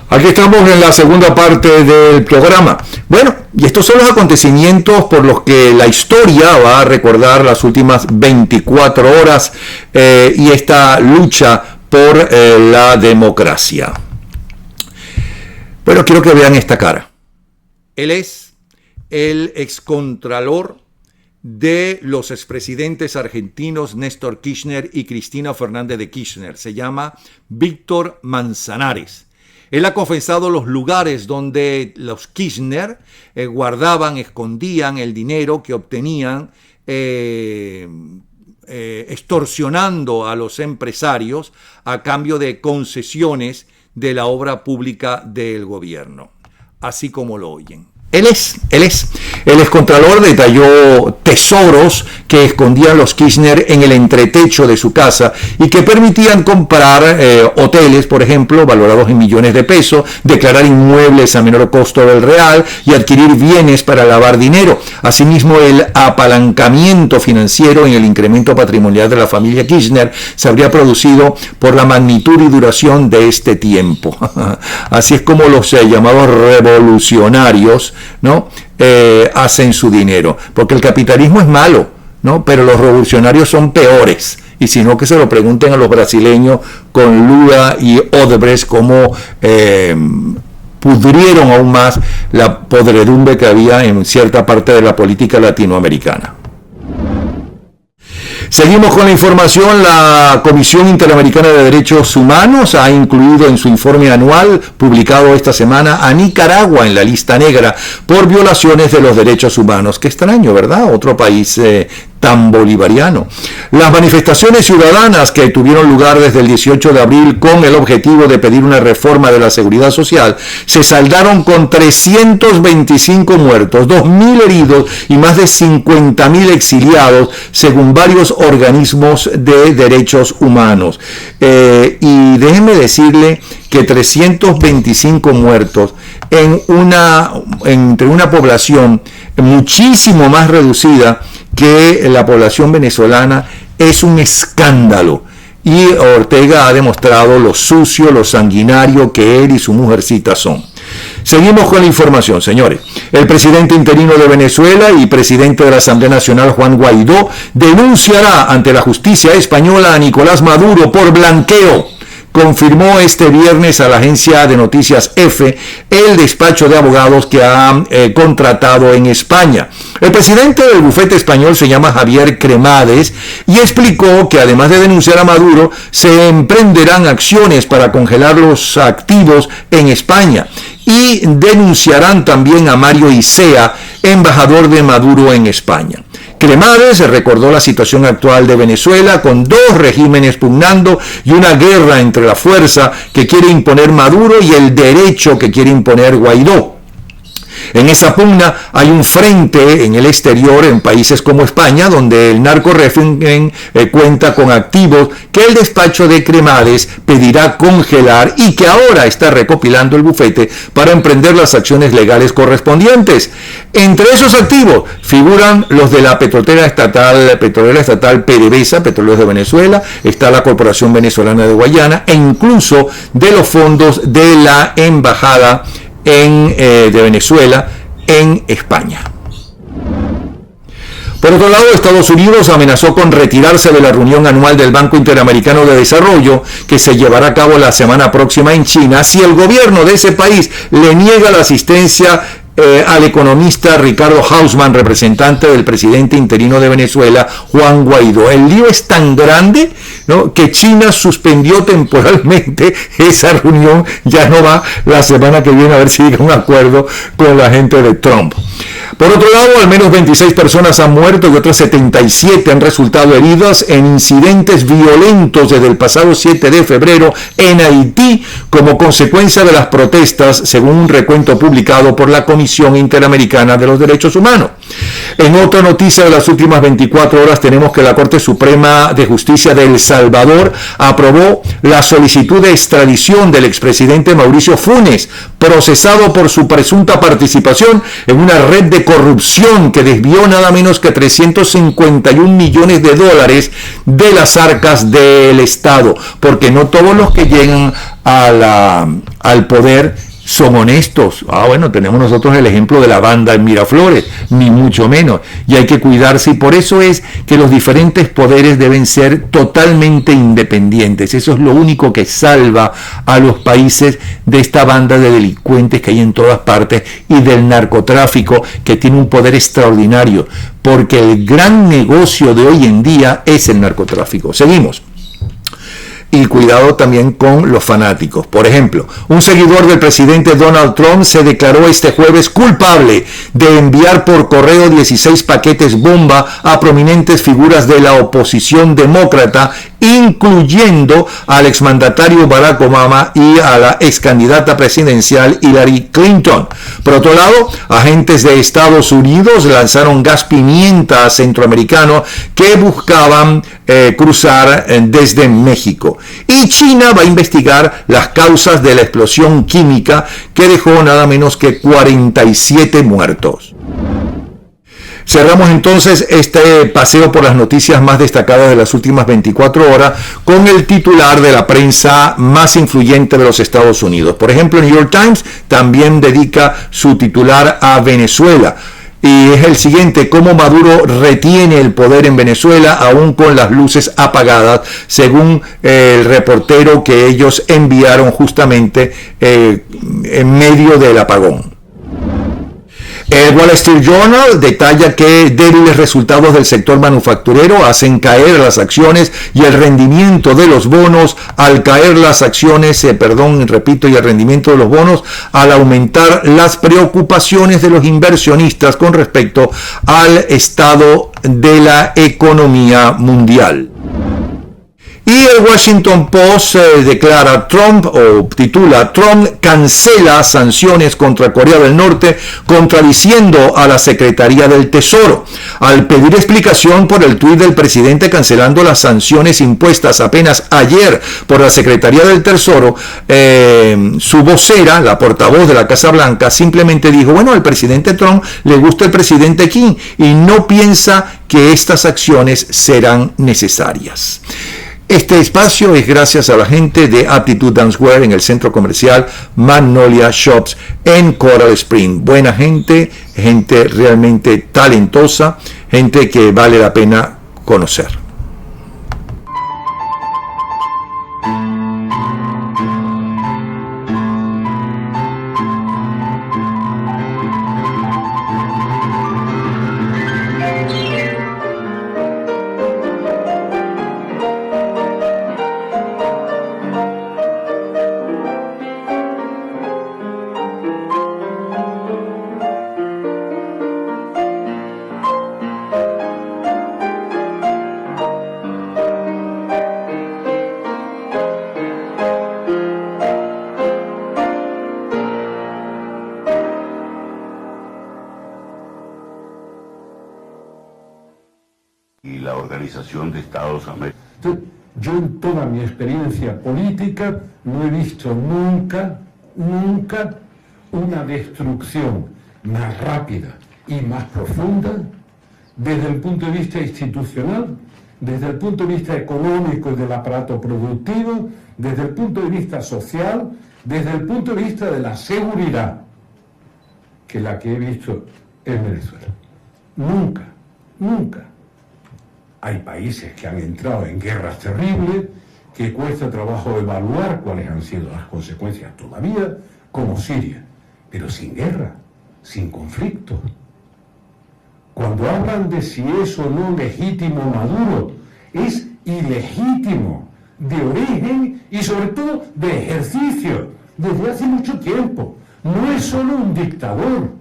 Aquí estamos en la segunda parte del programa. Bueno, y estos son los acontecimientos por los que la historia va a recordar las últimas 24 horas y esta lucha por la democracia. Bueno, quiero que vean esta cara. Él es el excontralor de los expresidentes argentinos Néstor Kirchner y Cristina Fernández de Kirchner. Se llama Víctor Manzanares. Él ha confesado los lugares donde los Kirchner guardaban, escondían el dinero que obtenían extorsionando a los empresarios a cambio de concesiones de la obra pública del gobierno, así como lo oyen. Él es. El excontralor detalló tesoros que escondían los Kirchner en el entretecho de su casa y que permitían comprar hoteles, por ejemplo, valorados en millones de pesos, declarar inmuebles a menor costo del real y adquirir bienes para lavar dinero. Asimismo, el apalancamiento financiero en el incremento patrimonial de la familia Kirchner se habría producido por la magnitud y duración de este tiempo. Así es como los llamados revolucionarios, ¿no? Hacen su dinero, porque el capitalismo es malo, ¿no? Pero los revolucionarios son peores, y si no, que se lo pregunten a los brasileños con Lula y Odebrecht cómo pudrieron aún más la podredumbre que había en cierta parte de la política latinoamericana. Seguimos con la información. La Comisión Interamericana de Derechos Humanos ha incluido en su informe anual publicado esta semana a Nicaragua en la lista negra por violaciones de los derechos humanos. Qué extraño, ¿verdad? Otro país tan bolivariano. Las manifestaciones ciudadanas que tuvieron lugar desde el 18 de abril con el objetivo de pedir una reforma de la seguridad social se saldaron con 325 muertos, 2.000 heridos y más de 50.000 exiliados, según varios organismos de derechos humanos. Y déjenme decirle que 325 muertos entre una población muchísimo más reducida que la población venezolana es un escándalo. Y Ortega ha demostrado lo sucio, lo sanguinario que él y su mujercita son. Seguimos con la información, señores. El presidente interino de Venezuela y presidente de la Asamblea Nacional, Juan Guaidó, denunciará ante la justicia española a Nicolás Maduro por blanqueo. Confirmó este viernes a la agencia de noticias EFE el despacho de abogados que ha contratado en España. El presidente del bufete español se llama Javier Cremades y explicó que además de denunciar a Maduro, se emprenderán acciones para congelar los activos en España y denunciarán también a Mario Isea, embajador de Maduro en España. Cremades recordó la situación actual de Venezuela con dos regímenes pugnando y una guerra entre la fuerza que quiere imponer Maduro y el derecho que quiere imponer Guaidó. En esa pugna hay un frente en el exterior en países como España, donde el narcorégimen cuenta con activos que el despacho de Cremades pedirá congelar y que ahora está recopilando el bufete para emprender las acciones legales correspondientes. Entre esos activos figuran los de la petrolera estatal PDVSA, Petróleos de Venezuela, está la Corporación Venezolana de Guayana e incluso de los fondos de la Embajada de Venezuela en España. Por otro lado, Estados Unidos amenazó con retirarse de la reunión anual del Banco Interamericano de Desarrollo que se llevará a cabo la semana próxima en China si el gobierno de ese país le niega la asistencia al economista Ricardo Hausmann, representante del presidente interino de Venezuela, Juan Guaidó. El lío es tan grande, ¿no?, que China suspendió temporalmente esa reunión, ya no va la semana que viene a ver si llega un acuerdo con la gente de Trump. Por otro lado, al menos 26 personas han muerto y otras 77 han resultado heridas en incidentes violentos desde el pasado 7 de febrero en Haití como consecuencia de las protestas, según un recuento publicado por la Comisión Interamericana de los Derechos Humanos. En otra noticia de las últimas 24 horas tenemos que la Corte Suprema de Justicia de El Salvador aprobó la solicitud de extradición del expresidente Mauricio Funes, procesado por su presunta participación en una red de corrupción que desvió nada menos que 351 millones de dólares de las arcas del Estado, porque no todos los que llegan a al poder son honestos. Bueno, tenemos nosotros el ejemplo de la banda en Miraflores, ni mucho menos, y hay que cuidarse, y por eso es que los diferentes poderes deben ser totalmente independientes. Eso es lo único que salva a los países de esta banda de delincuentes que hay en todas partes y del narcotráfico, que tiene un poder extraordinario, porque el gran negocio de hoy en día es el narcotráfico. Seguimos. Y cuidado también con los fanáticos. Por ejemplo, un seguidor del presidente Donald Trump se declaró este jueves culpable de enviar por correo 16 paquetes bomba a prominentes figuras de la oposición demócrata, incluyendo al exmandatario Barack Obama y a la excandidata presidencial Hillary Clinton. Por otro lado, agentes de Estados Unidos lanzaron gas pimienta a centroamericanos que buscaban cruzar desde México. Y China va a investigar las causas de la explosión química que dejó nada menos que 47 muertos. Cerramos entonces este paseo por las noticias más destacadas de las últimas 24 horas con el titular de la prensa más influyente de los Estados Unidos. Por ejemplo, el New York Times también dedica su titular a Venezuela. Y es el siguiente: cómo Maduro retiene el poder en Venezuela aún con las luces apagadas, según el reportero que ellos enviaron justamente en medio del apagón. El Wall Street Journal detalla que débiles resultados del sector manufacturero hacen caer las acciones y el rendimiento de los bonos. Al caer las acciones, y el rendimiento de los bonos, al aumentar las preocupaciones de los inversionistas con respecto al estado de la economía mundial. Y el Washington Post titula Trump cancela sanciones contra Corea del Norte, contradiciendo a la Secretaría del Tesoro. Al pedir explicación por el tuit del presidente cancelando las sanciones impuestas apenas ayer por la Secretaría del Tesoro, su vocera, la portavoz de la Casa Blanca, simplemente dijo: bueno, al presidente Trump le gusta el presidente Kim y no piensa que estas acciones serán necesarias. Este espacio es gracias a la gente de Aptitude Dancewear en el centro comercial Magnolia Shops en Coral Spring. Buena gente, gente realmente talentosa, gente que vale la pena conocer. Y la Organización de Estados Americanos. Yo en toda mi experiencia política no he visto nunca una destrucción más rápida y más profunda desde el punto de vista institucional, desde el punto de vista económico y del aparato productivo, desde el punto de vista social, desde el punto de vista de la seguridad, que la que he visto en Venezuela. Nunca. Hay países que han entrado en guerras terribles, que cuesta trabajo evaluar cuáles han sido las consecuencias todavía, como Siria, pero sin guerra, sin conflicto. Cuando hablan de si es o no legítimo Maduro, es ilegítimo, de origen y sobre todo de ejercicio, desde hace mucho tiempo. No es solo un dictador,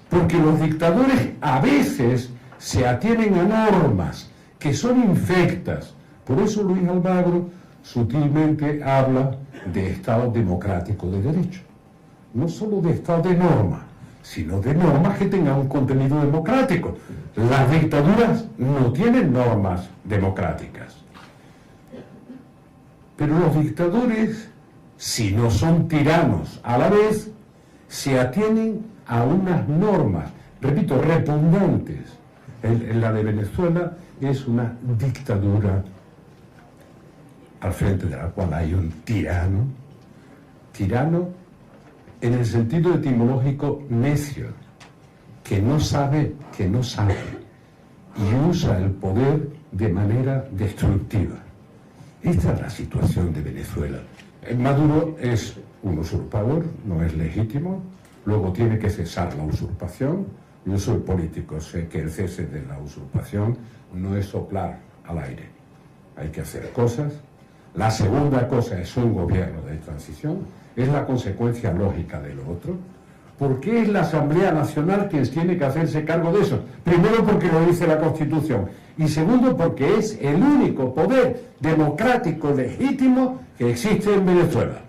porque los dictadores a veces se atienen a normas que son infectas. Por eso Luis Almagro sutilmente habla de Estado democrático de derecho. No solo de Estado de norma, sino de normas que tengan un contenido democrático. Las dictaduras no tienen normas democráticas. Pero los dictadores, si no son tiranos a la vez, se atienen a unas normas, repito, repugnantes. En la de Venezuela es una dictadura al frente de la cual hay un tirano, tirano en el sentido etimológico necio, que no sabe y usa el poder de manera destructiva. Esta es la situación de Venezuela. Maduro es un usurpador, no es legítimo, luego tiene que cesar la usurpación. Yo soy político, sé que el cese de la usurpación no es soplar al aire. Hay que hacer cosas. La segunda cosa es un gobierno de transición, es la consecuencia lógica de lo otro. ¿Por qué es la Asamblea Nacional quien tiene que hacerse cargo de eso? Primero, porque lo dice la Constitución, y segundo, porque es el único poder democrático legítimo que existe en Venezuela.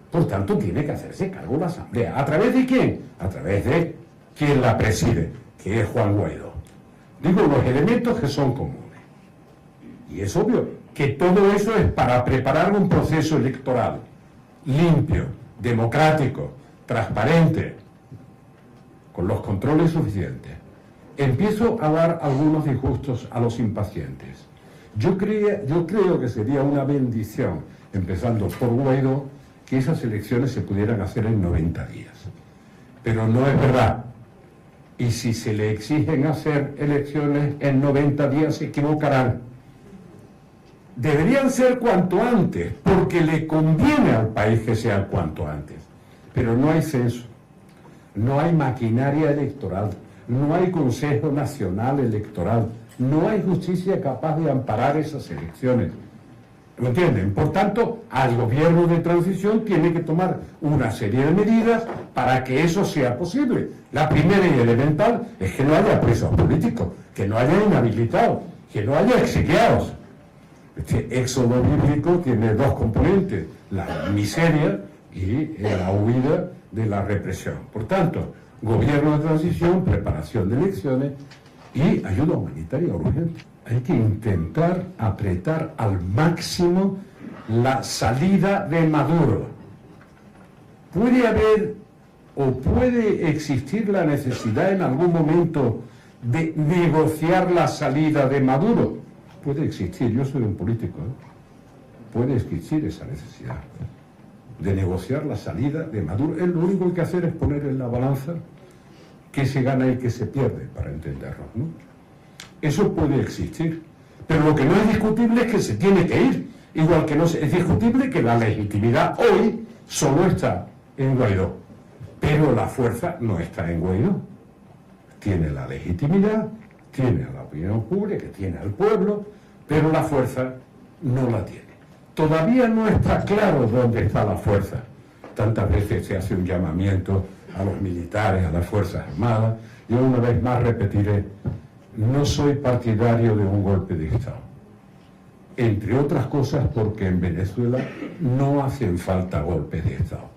Por tanto, tiene que hacerse cargo la Asamblea. ¿A través de quién? A través de quien la preside, que es Juan Guaidó. Digo los elementos que son comunes. Y es obvio que todo eso es para preparar un proceso electoral limpio, democrático, transparente, con los controles suficientes. Empiezo a dar algunos disgustos a los impacientes. Yo creo que sería una bendición, empezando por Guaidó, que esas elecciones se pudieran hacer en 90 días. Pero no es verdad. Y si se le exigen hacer elecciones en 90 días, se equivocarán. Deberían ser cuanto antes, porque le conviene al país que sea cuanto antes. Pero no hay censo, no hay maquinaria electoral, no hay Consejo Nacional Electoral, no hay justicia capaz de amparar esas elecciones. ¿Me entienden? Por tanto, al gobierno de transición tiene que tomar una serie de medidas para que eso sea posible. La primera y elemental es que no haya presos políticos, que no haya inhabilitados, que no haya exiliados. Este éxodo bíblico tiene dos componentes, la miseria y la huida de la represión. Por tanto, gobierno de transición, preparación de elecciones y ayuda humanitaria urgente. Hay que intentar apretar al máximo la salida de Maduro. ¿Puede haber o puede existir la necesidad en algún momento de negociar la salida de Maduro? Puede existir, yo soy un político, puede existir esa necesidad de negociar la salida de Maduro. Lo único que hay que hacer es poner en la balanza qué se gana y qué se pierde, para entendernos, ¿no? Eso puede existir, pero lo que no es discutible es que se tiene que ir, igual que no es discutible que la legitimidad hoy solo está en Guaidó, pero la fuerza no está en Guaidó. Tiene la legitimidad, tiene a la opinión pública, tiene al pueblo, pero la fuerza no la tiene. Todavía no está claro dónde está la fuerza. Tantas veces se hace un llamamiento a los militares, a las Fuerzas Armadas. Yo una vez más repetiré, no soy partidario de un golpe de Estado. Entre otras cosas porque en Venezuela no hacen falta golpes de Estado.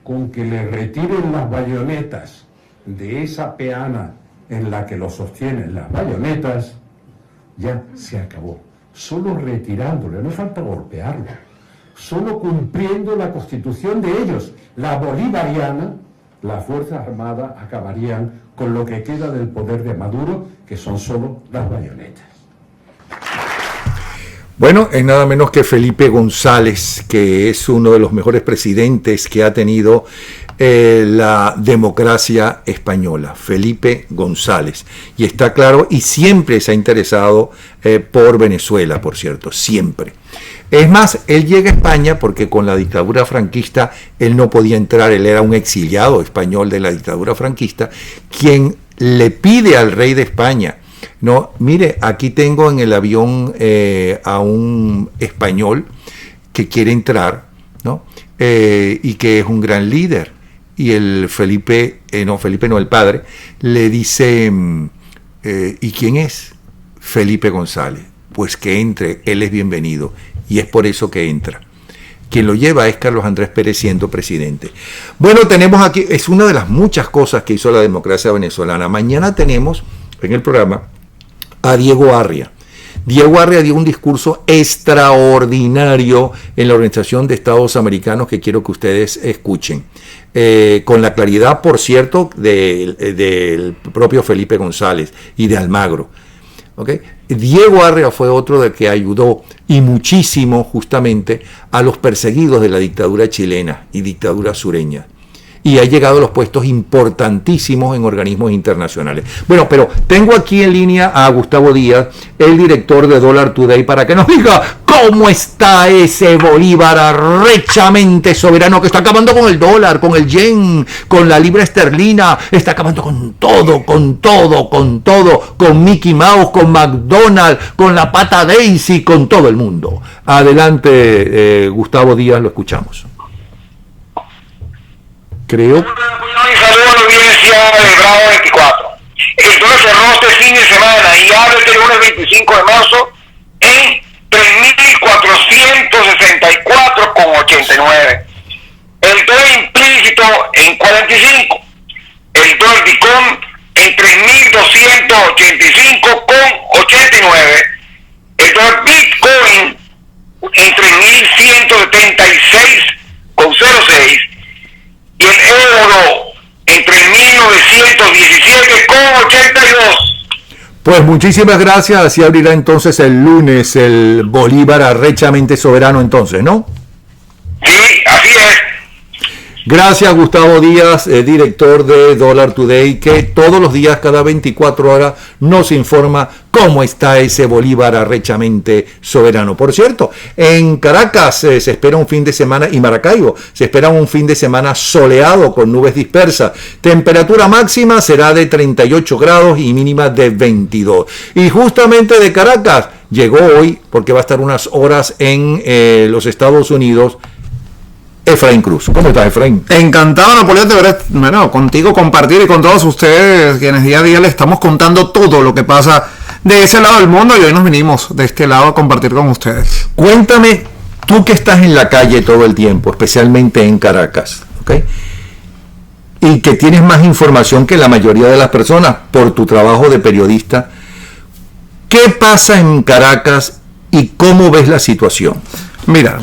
Con que le retiren las bayonetas de esa peana en la que lo sostienen las bayonetas, ya se acabó. Solo retirándole, no falta golpearlo. Solo cumpliendo la constitución de ellos, la bolivariana, las Fuerzas Armadas acabarían con lo que queda del poder de Maduro, que son solo las bayonetas. Bueno, es nada menos que Felipe González, que es uno de los mejores presidentes que ha tenido la democracia española, Felipe González. Y está claro, y siempre se ha interesado por Venezuela, por cierto, siempre. Es más, él llega a España porque con la dictadura franquista él no podía entrar, él era un exiliado español de la dictadura franquista, quien le pide al rey de España, no, mire, aquí tengo en el avión a un español que quiere entrar, ¿no? Y que es un gran líder. Y el Felipe no, el padre, le dice, ¿y quién es? Felipe González. Pues que entre, él es bienvenido. Y es por eso que entra. Quien lo lleva es Carlos Andrés Pérez siendo presidente. Bueno, tenemos aquí, es una de las muchas cosas que hizo la democracia venezolana. Mañana tenemos en el programa a Diego Arria. Diego Arria dio un discurso extraordinario en la Organización de Estados Americanos que quiero que ustedes escuchen. Con la claridad, por cierto, del propio Felipe González y de Almagro. ¿Okay? Diego Arria fue otro de que ayudó y muchísimo justamente a los perseguidos de la dictadura chilena y dictadura sureña. Y ha llegado a los puestos importantísimos en organismos internacionales. Bueno, pero tengo aquí en línea a Gustavo Díaz, el director de Dollar Today, para que nos diga cómo está ese Bolívar arrechamente soberano que está acabando con el dólar, con el yen, con la libra esterlina, está acabando con todo, con Mickey Mouse, con McDonald's, con la pata Daisy, con todo el mundo. Adelante, Gustavo Díaz, lo escuchamos. Creo. Un saludo a la audiencia de Bravo 24. El dólar cerró este fin de semana y abre este lunes 25 de marzo en 3.464,89. El dólar implícito en 45. El dólar Bitcoin en 3.285,89. El dólar Bitcoin en 3.176,06. Y el euro en 3.917,82. Pues muchísimas gracias. Así abrirá entonces el lunes el Bolívar arrechamente soberano entonces, ¿no? Sí, así es. Gracias, Gustavo Díaz, director de Dollar Today, que todos los días, cada 24 horas, nos informa cómo está ese Bolívar arrechamente soberano. Por cierto, en Caracas se espera un fin de semana, y Maracaibo, se espera un fin de semana soleado con nubes dispersas. Temperatura máxima será de 38 grados y mínima de 22. Y justamente de Caracas llegó hoy, porque va a estar unas horas en los Estados Unidos, Efraín Cruz. ¿Cómo estás, Efraín? Encantado, Napoleón, de ver, bueno, contigo compartir y con todos ustedes, quienes día a día le estamos contando todo lo que pasa de ese lado del mundo, y hoy nos vinimos de este lado a compartir con ustedes. Cuéntame, tú que estás en la calle todo el tiempo, especialmente en Caracas, ¿ok? Y que tienes más información que la mayoría de las personas por tu trabajo de periodista, ¿qué pasa en Caracas y cómo ves la situación? Mira,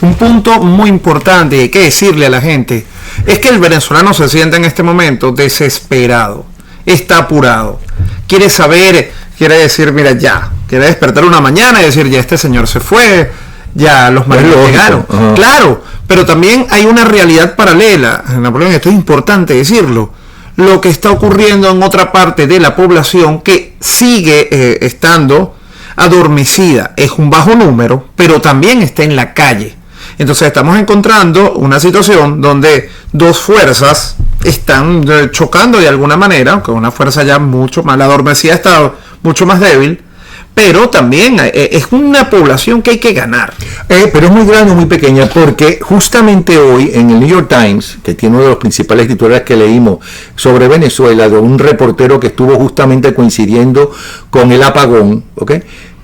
un punto muy importante y hay que decirle a la gente es que el venezolano se siente en este momento desesperado, está apurado, quiere saber, quiere decir, mira, ya, quiere despertar una mañana y decir, ya este señor se fue, ya los maridos llegaron. Claro, pero también hay una realidad paralela, Napoleón, esto es importante decirlo, lo que está ocurriendo en otra parte de la población que sigue estando adormecida, es un bajo número, pero también está en la calle. Entonces estamos encontrando una situación donde dos fuerzas están chocando de alguna manera, aunque una fuerza ya mucho más, la adormecida está mucho más débil, pero también es una población que hay que ganar. Pero es muy grande, muy pequeña, porque justamente hoy en el New York Times, que tiene uno de los principales titulares que leímos sobre Venezuela, de un reportero que estuvo justamente coincidiendo con el apagón, ¿ok?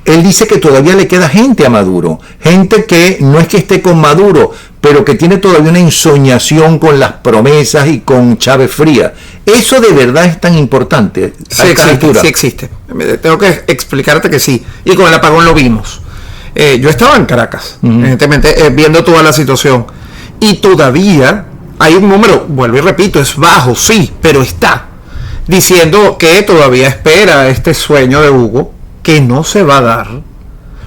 Él dice que todavía le queda gente a Maduro, gente que no es que esté con Maduro, pero que tiene todavía una ensoñación con las promesas y con Chávez Fría. ¿Eso de verdad es tan importante? Sí existe, sí existe. Tengo que explicarte que sí. Y con el apagón lo vimos. Yo estaba en Caracas, evidentemente, viendo toda la situación. Y todavía hay un número, vuelvo y repito, es bajo, sí, pero está. Diciendo que todavía espera este sueño de Hugo, que no se va a dar,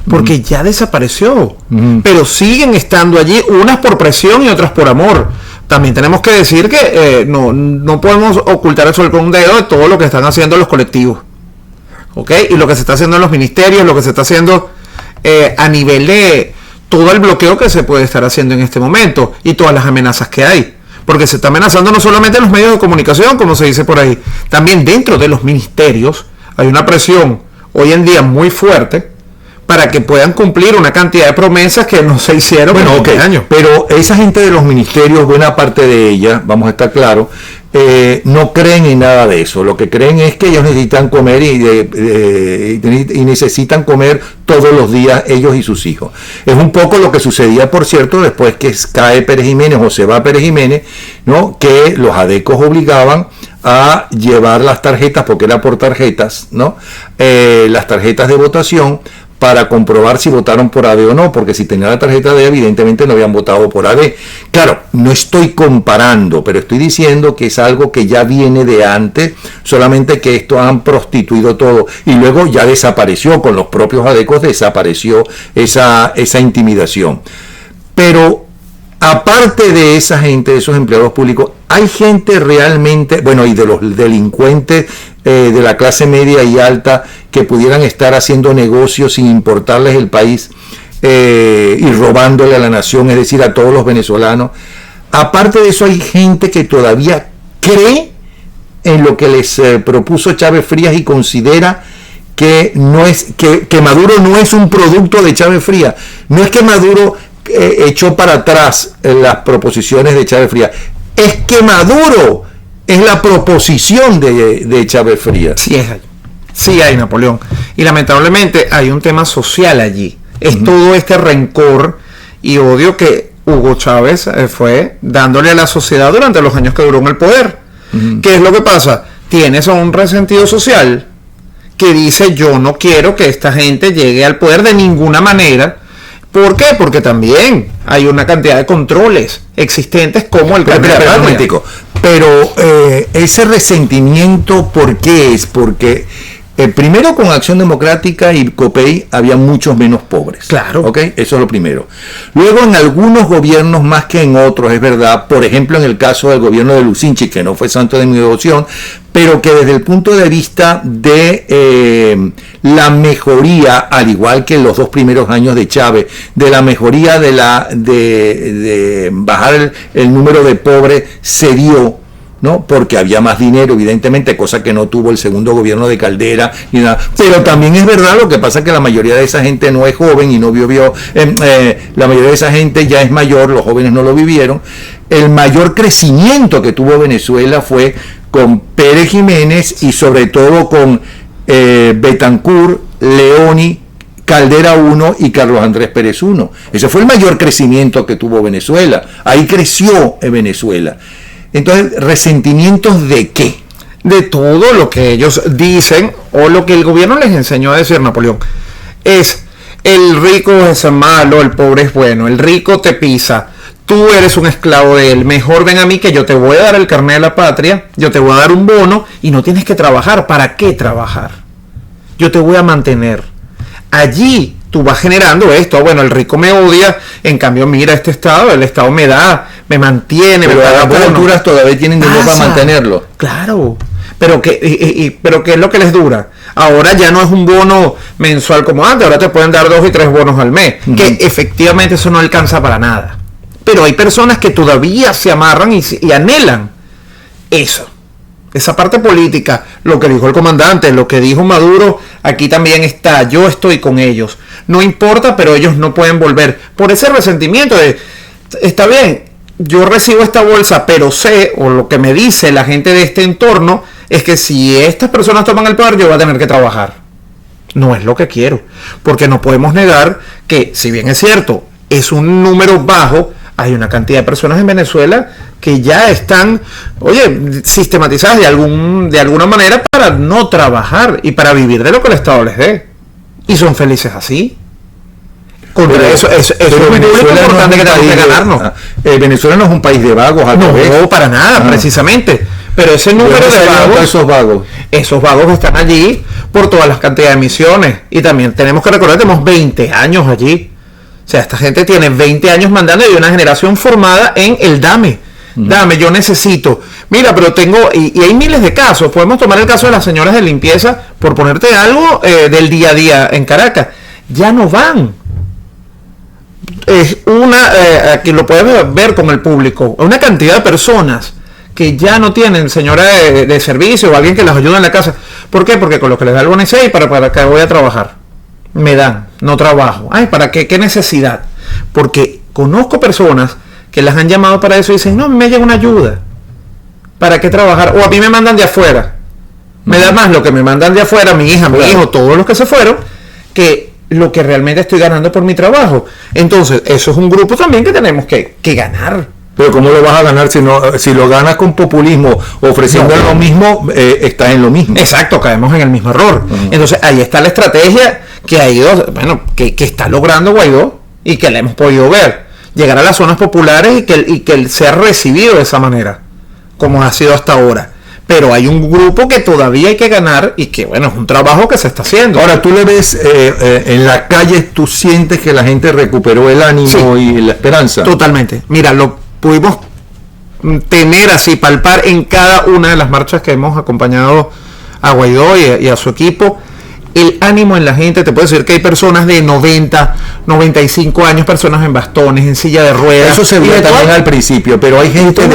porque ya desapareció, pero siguen estando allí, unas por presión y otras por amor. También tenemos que decir que no podemos ocultar el sol con un dedo de todo lo que están haciendo los colectivos, ¿ok? Y lo que se está haciendo en los ministerios, lo que se está haciendo a nivel de todo el bloqueo que se puede estar haciendo en este momento y todas las amenazas que hay. Porque se está amenazando no solamente en los medios de comunicación, como se dice por ahí, también dentro de los ministerios hay una presión hoy en día muy fuerte para que puedan cumplir una cantidad de promesas que no se hicieron en 20 años. Pero esa gente de los ministerios, buena parte de ella, vamos a estar claros, no creen en nada de eso. Lo que creen es que ellos necesitan comer y necesitan comer todos los días ellos y sus hijos. Es un poco lo que sucedía, por cierto, después que cae Pérez Jiménez o se va Pérez Jiménez, ¿no? Que los adecos obligaban a llevar las tarjetas, porque era por tarjetas, ¿no? Las tarjetas de votación para comprobar si votaron por AD o no, porque si tenían la tarjeta AD, evidentemente no habían votado por AD. Claro, no estoy comparando, pero estoy diciendo que es algo que ya viene de antes, solamente que esto han prostituido todo, y luego ya desapareció, con los propios ADECOS desapareció esa intimidación. Pero aparte de esa gente, de esos empleados públicos, hay gente realmente, bueno, y de los delincuentes de la clase media y alta que pudieran estar haciendo negocios sin importarles el país y robándole a la nación, es decir, a todos los venezolanos. Aparte de eso, hay gente que todavía cree en lo que les propuso Chávez Frías y considera que no es que Maduro no es un producto de Chávez Frías. No es que Maduro echó para atrás las proposiciones de Chávez Frías, es que Maduro es la proposición de Chávez Frías. Sí hay, Napoleón. Y lamentablemente hay un tema social allí. Es todo este rencor y odio que Hugo Chávez fue dándole a la sociedad durante los años que duró en el poder. ¿Qué es lo que pasa? Tienes a un resentido social que dice: yo no quiero que esta gente llegue al poder de ninguna manera. ¿Por qué? Porque también hay una cantidad de controles existentes como el carnet de patria. Pero ese resentimiento, ¿por qué es? Porque primero, con Acción Democrática y COPEI había muchos menos pobres. Claro. ¿Ok? Eso es lo primero. Luego, en algunos gobiernos más que en otros, es verdad. Por ejemplo, en el caso del gobierno de Lucinchi, que no fue santo de mi devoción, pero que desde el punto de vista de la mejoría, al igual que en los 2 primeros años de Chávez, de la mejoría de bajar el número de pobres, se dio, ¿no? Porque había más dinero, evidentemente, cosa que no tuvo el segundo gobierno de Caldera ni nada. Pero también es verdad, lo que pasa es que la mayoría de esa gente no es joven y no vivió, la mayoría de esa gente ya es mayor, los jóvenes no lo vivieron. El mayor crecimiento que tuvo Venezuela fue con Pérez Jiménez y sobre todo con Betancur, Leoni, Caldera 1 y Carlos Andrés Pérez 1. Ese fue el mayor crecimiento que tuvo Venezuela. Ahí creció Venezuela. Entonces, ¿resentimientos de qué? De todo lo que ellos dicen o lo que el gobierno les enseñó a decir, Napoleón. Es: el rico es malo, el pobre es bueno, el rico te pisa, tú eres un esclavo de él, mejor ven a mí que yo te voy a dar el carnet de la patria, yo te voy a dar un bono y no tienes que trabajar. ¿Para qué trabajar? Yo te voy a mantener. Allí tú vas generando esto. Bueno, el rico me odia, en cambio mira este estado, el estado me da, me mantiene, pero me las culturas todavía tienen dinero para mantenerlo. Claro, pero ¿qué es lo que les dura? Ahora ya no es un bono mensual como antes, ahora te pueden dar 2 y 3 bonos al mes, que efectivamente eso no alcanza para nada. Pero hay personas que todavía se amarran y anhelan eso. Esa parte política, lo que dijo el comandante, lo que dijo Maduro, aquí también está. Yo estoy con ellos. No importa, pero ellos no pueden volver. Por ese resentimiento de: está bien, yo recibo esta bolsa, pero sé, o lo que me dice la gente de este entorno, es que si estas personas toman el poder, yo voy a tener que trabajar. No es lo que quiero. Porque no podemos negar que, si bien es cierto, es un número bajo, hay una cantidad de personas en Venezuela que ya están, sistematizadas de alguna manera para no trabajar y para vivir de lo que el Estado les dé. Y son felices así. Contra eso es muy importante que tenemos que ganarnos. Venezuela no es un país de vagos, no, para nada, precisamente. Pero ese número de vagos, esos vagos están allí por todas las cantidades de misiones. Y también tenemos que recordar que tenemos 20 años allí. O sea, esta gente tiene 20 años mandando y una generación formada en el dame. Dame, yo necesito. Mira, pero tengo, y hay miles de casos. Podemos tomar el caso de las señoras de limpieza, por ponerte algo del día a día en Caracas. Ya no van. Es aquí lo puedes ver con el público, una cantidad de personas que ya no tienen señora de servicio o alguien que las ayude en la casa. ¿Por qué? Porque con lo que les da el Bonisei, para que voy a trabajar. Me dan, no trabajo. Ay, ¿para qué? ¿Qué necesidad? Porque conozco personas que las han llamado para eso y dicen: no, me llega una ayuda. ¿Para qué trabajar? O a mí me mandan de afuera. Me da más lo que me mandan de afuera, mi hija, mi hijo, todos los que se fueron, que lo que realmente estoy ganando por mi trabajo. Entonces, eso es un grupo también que tenemos que ganar. Pero ¿cómo lo vas a ganar si lo ganas con populismo, ofreciendo lo mismo, estás en lo mismo? Exacto, caemos en el mismo error. Entonces ahí está la estrategia que ha ido, que está logrando Guaidó y que la hemos podido ver. Llegar a las zonas populares y que sea recibido de esa manera, como ha sido hasta ahora. Pero hay un grupo que todavía hay que ganar y que, bueno, es un trabajo que se está haciendo. Ahora, tú le ves en la calle, ¿tú sientes que la gente recuperó el ánimo y la esperanza? Totalmente. Mira, lo pudimos tener así, palpar en cada una de las marchas que hemos acompañado a Guaidó y a su equipo. El ánimo en la gente, te puedo decir que hay personas de 90, 95 años, personas en bastones, en silla de ruedas. Eso se veía también al principio, pero hay gente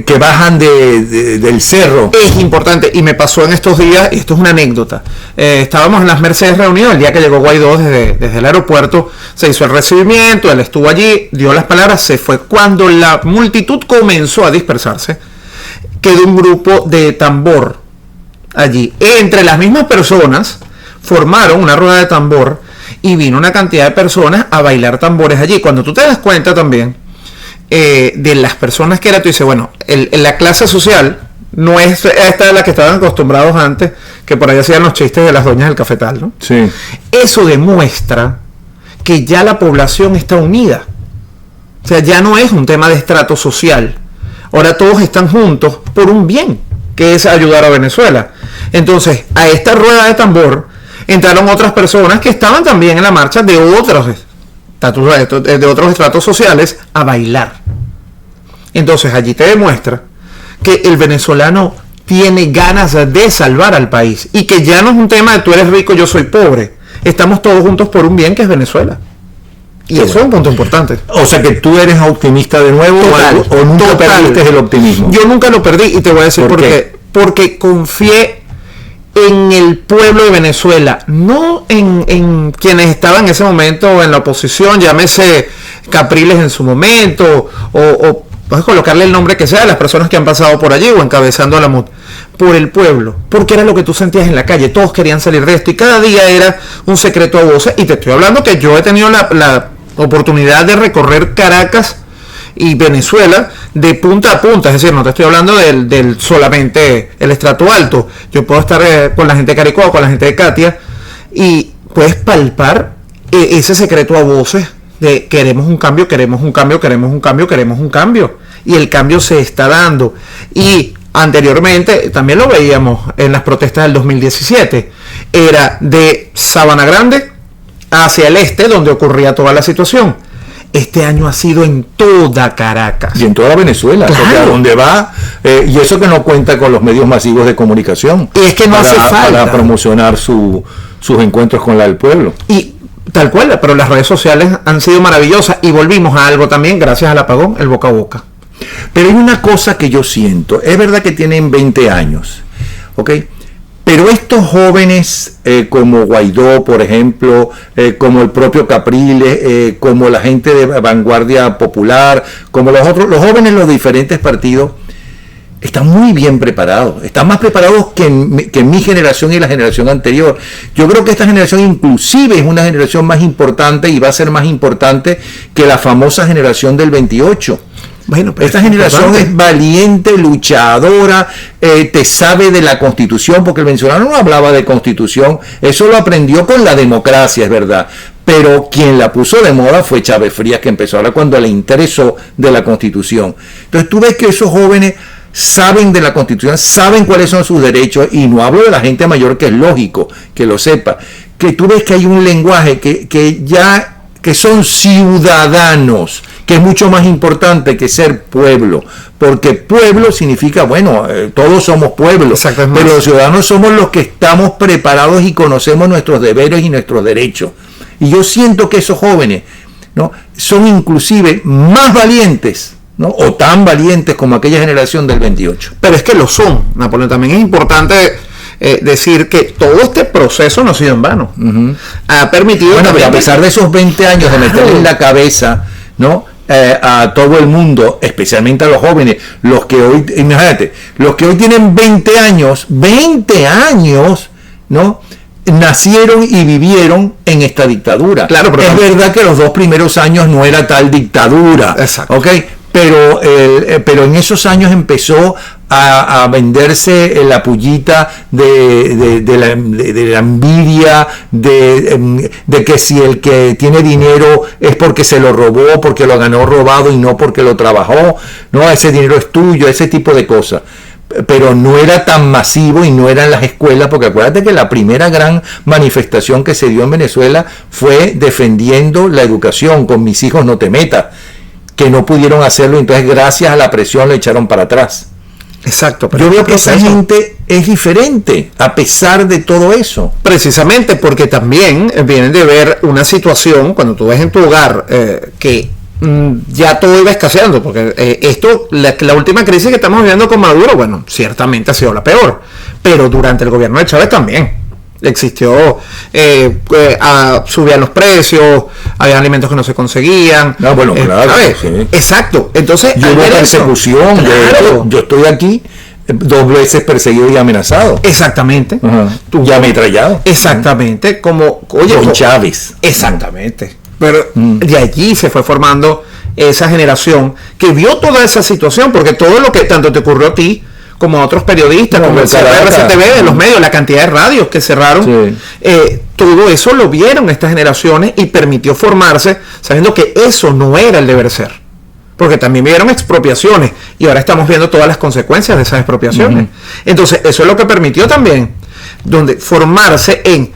que bajan del cerro. Es importante, y me pasó en estos días, y esto es una anécdota. Estábamos en las Mercedes reunidos, el día que llegó Guaidó desde el aeropuerto, se hizo el recibimiento, él estuvo allí, dio las palabras, se fue. Cuando la multitud comenzó a dispersarse, quedó un grupo de tambor allí. Entre las mismas personas formaron una rueda de tambor y vino una cantidad de personas a bailar tambores allí. Cuando tú te das cuenta también de las personas que era, tú dices, bueno, la clase social no es esta de la que estaban acostumbrados antes, que por ahí hacían los chistes de las doñas del cafetal, ¿no? Sí. Eso demuestra que ya la población está unida. O sea, ya no es un tema de estrato social. Ahora todos están juntos por un bien, que es ayudar a Venezuela. Entonces, a esta rueda de tambor entraron otras personas que estaban también en la marcha de otros estratos sociales a bailar. Entonces, allí te demuestra que el venezolano tiene ganas de salvar al país y que ya no es un tema de tú eres rico, yo soy pobre. Estamos todos juntos por un bien que es Venezuela. Y eso es un punto importante. O sea que tú eres optimista de nuevo, o nunca perdiste el optimismo. Yo nunca lo perdí y te voy a decir por qué. Porque confié en el pueblo de Venezuela, no en quienes estaban en ese momento en la oposición, llámese Capriles en su momento, o puedes colocarle el nombre que sea de las personas que han pasado por allí o encabezando a la MUD, por el pueblo, porque era lo que tú sentías en la calle, todos querían salir de esto y cada día era un secreto a voces. Y te estoy hablando que yo he tenido la oportunidad de recorrer Caracas y Venezuela de punta a punta, es decir, no te estoy hablando del solamente el estrato alto. Yo puedo estar con la gente de Caricuao, con la gente de Katia, y puedes palpar ese secreto a voces de queremos un cambio, queremos un cambio, queremos un cambio, queremos un cambio, y el cambio se está dando. Y anteriormente también lo veíamos en las protestas del 2017, era de Sabana Grande hacia el este donde ocurría toda la situación. Este año ha sido en toda Caracas. Y en toda Venezuela, claro. Porque a donde va, y eso que no cuenta con los medios masivos de comunicación. Y es que no hace falta. Para promocionar sus encuentros con el pueblo. Y tal cual, pero las redes sociales han sido maravillosas. Y volvimos a algo también, gracias al apagón, el boca a boca. Pero hay una cosa que yo siento. Es verdad que tienen 20 años, ¿ok? Pero estos jóvenes como Guaidó, por ejemplo, como el propio Capriles, como la gente de Vanguardia Popular, como los jóvenes de los diferentes partidos, están muy bien preparados. Están más preparados que en mi generación y la generación anterior. Yo creo que esta generación inclusive es una generación más importante y va a ser más importante que la famosa generación del 28. Bueno, pero esta generación es valiente, luchadora, te sabe de la Constitución, porque el venezolano no hablaba de Constitución, eso lo aprendió con la democracia, es verdad, pero quien la puso de moda fue Chávez Frías, que empezó ahora cuando le interesó de la Constitución. Entonces tú ves que esos jóvenes saben de la Constitución, saben cuáles son sus derechos, y no hablo de la gente mayor, que es lógico que lo sepa, que tú ves que hay un lenguaje que son ciudadanos, que es mucho más importante que ser pueblo, porque pueblo significa, bueno, todos somos pueblo, pero los ciudadanos somos los que estamos preparados y conocemos nuestros deberes y nuestros derechos. Y yo siento que esos jóvenes, ¿no?, son inclusive más valientes, ¿no?, o tan valientes como aquella generación del 28. Pero es que lo son, Napoleón. También es importante decir que todo este proceso no ha sido en vano. Ha permitido... Bueno, pero a pesar de esos 20 años de meterle en la cabeza, ¿no?, a todo el mundo, especialmente a los jóvenes, los que hoy, imagínate, los que hoy tienen 20 años, ¿no?, nacieron y vivieron en esta dictadura. Claro, pero es verdad que los 2 primeros años no era tal dictadura. Exacto. ¿Ok? Pero en esos años empezó a venderse la pullita de la envidia, de que si el que tiene dinero es porque se lo robó, porque lo ganó robado y no porque lo trabajó, no, ese dinero es tuyo, ese tipo de cosas. Pero no era tan masivo y no era en las escuelas, porque acuérdate que la primera gran manifestación que se dio en Venezuela fue defendiendo la educación, con mis hijos no te metas, que no pudieron hacerlo, entonces gracias a la presión lo echaron para atrás. Exacto. Pero yo veo que esa gente es diferente a pesar de todo eso. Precisamente porque también vienen de ver una situación, cuando tú ves en tu hogar que ya todo iba escaseando, porque la última crisis que estamos viviendo con Maduro, bueno, ciertamente ha sido la peor, pero durante el gobierno de Chávez también existió, subían los precios, había alimentos que no se conseguían. No, bueno, claro. Sí. Exacto. Entonces, hubo persecución. Claro. Yo estoy aquí 2 veces perseguido y amenazado. Exactamente. Y ametrallado. Exactamente. Como, oye, con Chávez. Exactamente. Pero de allí se fue formando esa generación que vio toda esa situación, porque todo lo que tanto te ocurrió a ti como a otros periodistas, como el RCTV, de los medios, la cantidad de radios que cerraron, todo eso lo vieron estas generaciones y permitió formarse sabiendo que eso no era el deber ser, porque también vieron expropiaciones y ahora estamos viendo todas las consecuencias de esas expropiaciones. Entonces eso es lo que permitió también formarse en: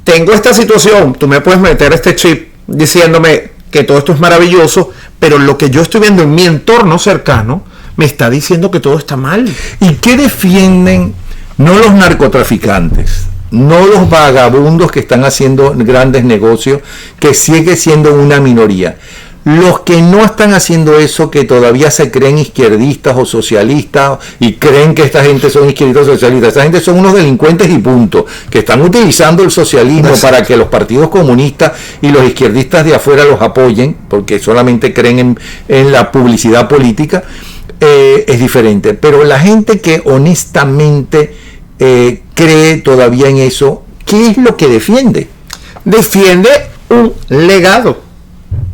tengo esta situación, tú me puedes meter este chip diciéndome que todo esto es maravilloso, pero lo que yo estoy viendo en mi entorno cercano me está diciendo que todo está mal. ¿Y qué defienden? No los narcotraficantes, no los vagabundos que están haciendo grandes negocios, que sigue siendo una minoría. Los que no están haciendo eso, que todavía se creen izquierdistas o socialistas y creen que esta gente son izquierdistas o socialistas, esta gente son unos delincuentes y punto, que están utilizando el socialismo para que los partidos comunistas y los izquierdistas de afuera los apoyen, porque solamente creen en la publicidad política. Es diferente, pero la gente que honestamente cree todavía en eso, ¿qué es lo que defiende? Defiende un legado.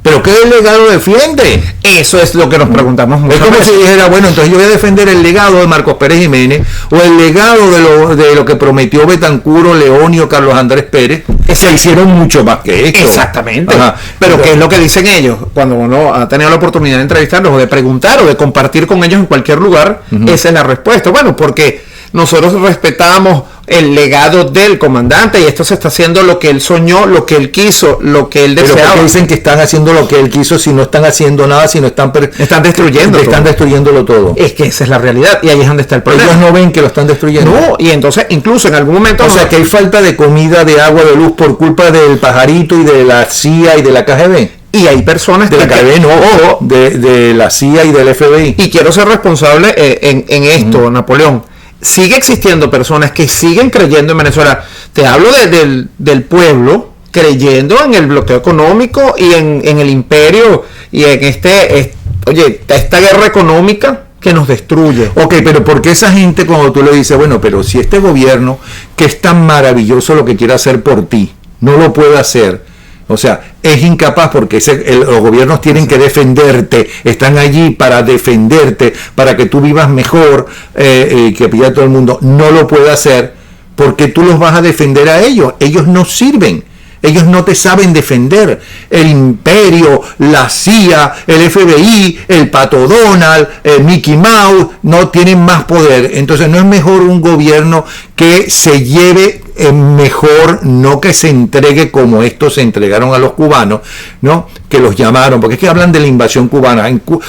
¿Pero qué legado defiende? Eso es lo que nos preguntamos mucho. Es como si dijera, bueno, entonces yo voy a defender el legado de Marcos Pérez Jiménez o el legado de lo que prometió Betancur, Leonio, Carlos Andrés Pérez, que se hicieron mucho más que esto. Exactamente. Pero ¿qué es lo que dicen ellos? Cuando uno ha tenido la oportunidad de entrevistarlos o de preguntar o de compartir con ellos en cualquier lugar, esa es la respuesta. Bueno, porque nosotros respetamos el legado del comandante y esto se está haciendo lo que él soñó, lo que él quiso, lo que él deseaba. Pero dicen que están haciendo lo que él quiso si no están haciendo nada, si no están destruyéndolo todo. Es que esa es la realidad y ahí es donde está el problema. Ellos no ven que lo están destruyendo. No, y entonces incluso en algún momento... O sea, que hay falta de comida, de agua, de luz por culpa del pajarito y de la CIA y de la KGB. Y hay personas de la KGB, no, de la CIA y del FBI. Y quiero ser responsable en esto, Napoleón. Sigue existiendo personas que siguen creyendo en Venezuela. Te hablo del pueblo creyendo en el bloqueo económico y en el imperio y en esta guerra económica que nos destruye. Ok, pero ¿por qué esa gente, cuando tú le dices, bueno, pero si este gobierno, que es tan maravilloso lo que quiere hacer por ti, no lo puede hacer? O sea, es incapaz porque los gobiernos tienen que defenderte, están allí para defenderte, para que tú vivas mejor, que pida todo el mundo. No lo puede hacer porque tú los vas a defender a ellos. Ellos no sirven. Ellos no te saben defender. El imperio, la CIA, el FBI, el Pato Donald, Mickey Mouse, no tienen más poder. Entonces no es mejor un gobierno que se lleve mejor, no que se entregue como estos se entregaron a los cubanos, ¿no? Que los llamaron, porque es que hablan de la invasión cubana.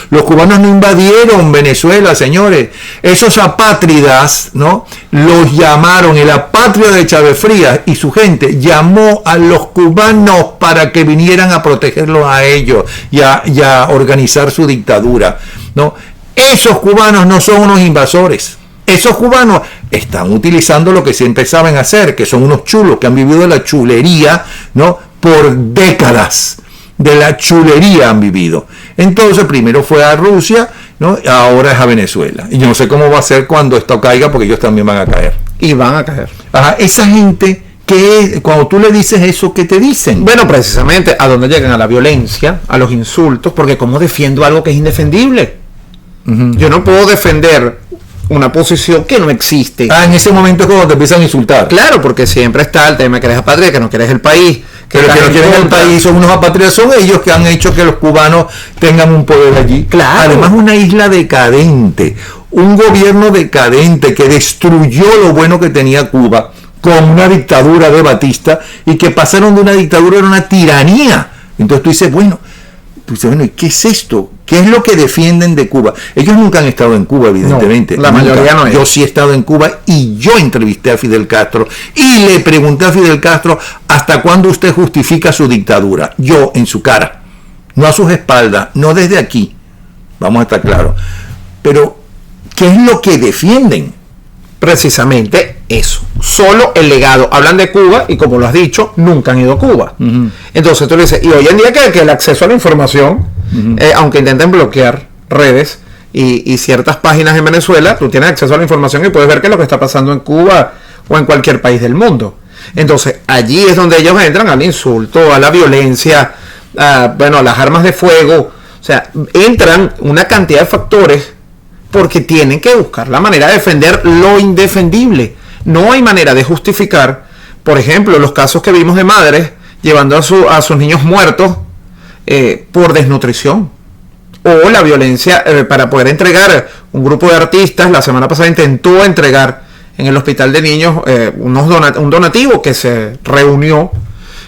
Los cubanos no invadieron Venezuela, señores. Esos apátridas, ¿no? Los llamaron, y la patria de Chávez Frías y su gente llamó a los cubanos para que vinieran a protegerlos a ellos y a organizar su dictadura, ¿no? Esos cubanos no son unos invasores. Esos cubanos están utilizando lo que siempre saben hacer, que son unos chulos que han vivido de la chulería, ¿no? Por décadas. De la chulería han vivido. Entonces, primero fue a Rusia, ¿no? Ahora es a Venezuela. Y yo no sé cómo va a ser cuando esto caiga, porque ellos también van a caer. Y van a caer. Esa gente cuando tú le dices eso, ¿qué te dicen? Bueno, precisamente, ¿a dónde llegan? A la violencia, a los insultos, porque ¿cómo defiendo algo que es indefendible? Yo no puedo defender una posición que no existe. En ese momento es cuando te empiezan a insultar. Claro, porque siempre está el tema que eres apátrida, que no quieres el país. Pero que no quieren el país, son unos apátridas, son ellos que han hecho que los cubanos tengan un poder allí. Claro. Además, una isla decadente, un gobierno decadente que destruyó lo bueno que tenía Cuba con una dictadura de Batista, y que pasaron de una dictadura a una tiranía. Entonces tú dices, bueno, ¿y qué es esto? ¿Qué es lo que defienden de Cuba? Ellos nunca han estado en Cuba, evidentemente. No, la mayoría no es. Yo sí he estado en Cuba y yo entrevisté a Fidel Castro y le pregunté a Fidel Castro hasta cuándo usted justifica su dictadura. Yo, en su cara, no a sus espaldas, no desde aquí. Vamos a estar claros. Pero, ¿qué es lo que defienden? Precisamente eso, solo el legado. Hablan de Cuba y, como lo has dicho, nunca han ido a Cuba. Entonces tú le dices, y hoy en día que el acceso a la información, aunque intenten bloquear redes y ciertas páginas en Venezuela, tú tienes acceso a la información y puedes ver qué es lo que está pasando en Cuba o en cualquier país del mundo. Entonces allí es donde ellos entran al insulto, a la violencia, a las armas de fuego. O sea, entran una cantidad de factores porque tienen que buscar la manera de defender lo indefendible. No hay manera de justificar, por ejemplo, los casos que vimos de madres llevando a sus niños muertos por desnutrición, o la violencia para poder entregar. Un grupo de artistas la semana pasada intentó entregar en el hospital de niños un donativo que se reunió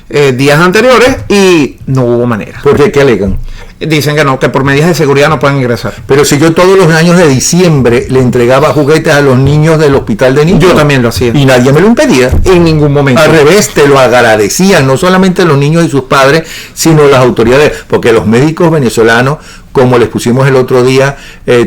días anteriores y no hubo manera. ¿Por qué? ¿Qué alegan? Dicen que no, que por medidas de seguridad no pueden ingresar. Pero si yo todos los años de diciembre le entregaba juguetes a los niños del hospital de niños. Yo también lo hacía. Y nadie me lo impedía. En ningún momento. Al revés, te lo agradecían, no solamente los niños y sus padres, sino las autoridades. Porque los médicos venezolanos, como les pusimos el otro día,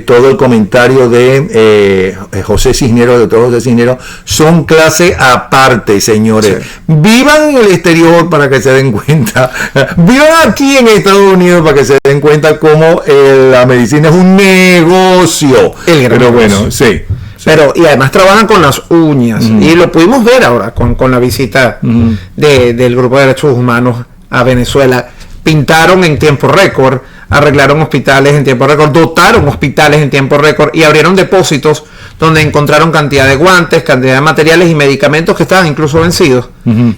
todo el comentario de José Cisneros, doctor José Cisneros, son clase aparte, señores. Sí. Vivan en el exterior para que se den cuenta. Vivan aquí en Estados Unidos para que se den cuenta cómo la medicina es un negocio. Pero bueno, sí. Pero, y además trabajan con las uñas. Y lo pudimos ver ahora con la visita del Grupo de Derechos Humanos a Venezuela. Pintaron en tiempo récord, arreglaron hospitales en tiempo récord, dotaron hospitales en tiempo récord y abrieron depósitos donde encontraron cantidad de guantes, cantidad de materiales y medicamentos que estaban incluso vencidos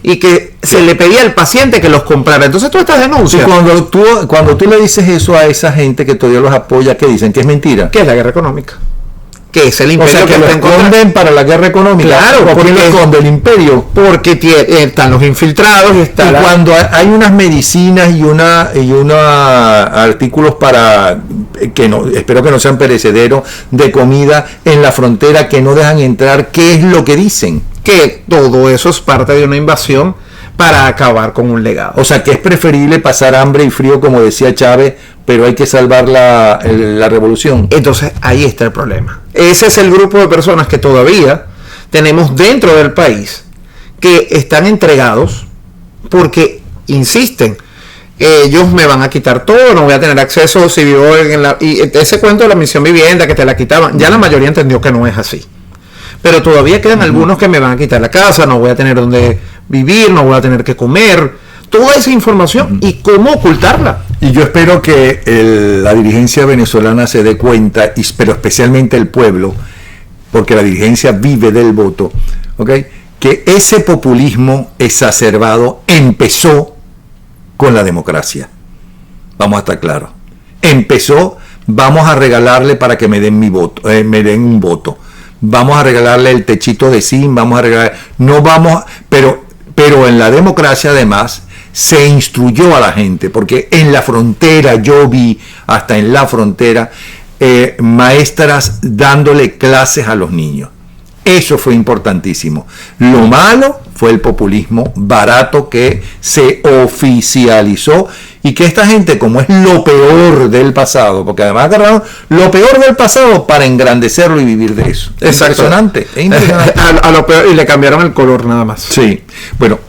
y que se le pedía al paciente que los comprara. Entonces tú estas denuncias. Sí, cuando tú le dices eso a esa gente que todavía los apoya, ¿qué dicen? ¿Que es mentira? Que es la guerra económica. Que es el imperio, o sea, que lo esconden para la guerra económica. Claro, porque lo esconde el imperio. Porque están los infiltrados y cuando hay unas medicinas y una artículos para que no, espero que no sean perecederos, de comida en la frontera que no dejan entrar, ¿qué es lo que dicen? Que todo eso es parte de una invasión para acabar con un legado. O sea, que es preferible pasar hambre y frío, como decía Chávez, pero hay que salvar la revolución. Entonces, ahí está el problema. Ese es el grupo de personas que todavía tenemos dentro del país que están entregados porque insisten. Ellos me van a quitar todo, no voy a tener acceso si vivo y ese cuento de la misión vivienda que te la quitaban, ya la mayoría entendió que no es así. Pero todavía quedan algunos que me van a quitar la casa, no voy a tener donde vivir, no voy a tener que comer. Toda esa información y cómo ocultarla. Y yo espero que la dirigencia venezolana se dé cuenta, pero especialmente el pueblo, porque la dirigencia vive del voto, ¿okay? Que ese populismo exacerbado empezó con la democracia. Vamos a estar claros. Empezó, vamos a regalarle para que me den mi voto, me den un voto. Vamos a regalarle el techito de zinc, vamos a regalar, no vamos, pero en la democracia además se instruyó a la gente, porque en la frontera yo vi, hasta en la frontera, maestras dándole clases a los niños. Eso fue importantísimo. Lo malo fue el populismo barato que se oficializó y que esta gente, como es lo peor del pasado, porque además agarraron lo peor del pasado para engrandecerlo y vivir de eso. Impresionante. A lo peor, y le cambiaron el color nada más. Sí. Bueno,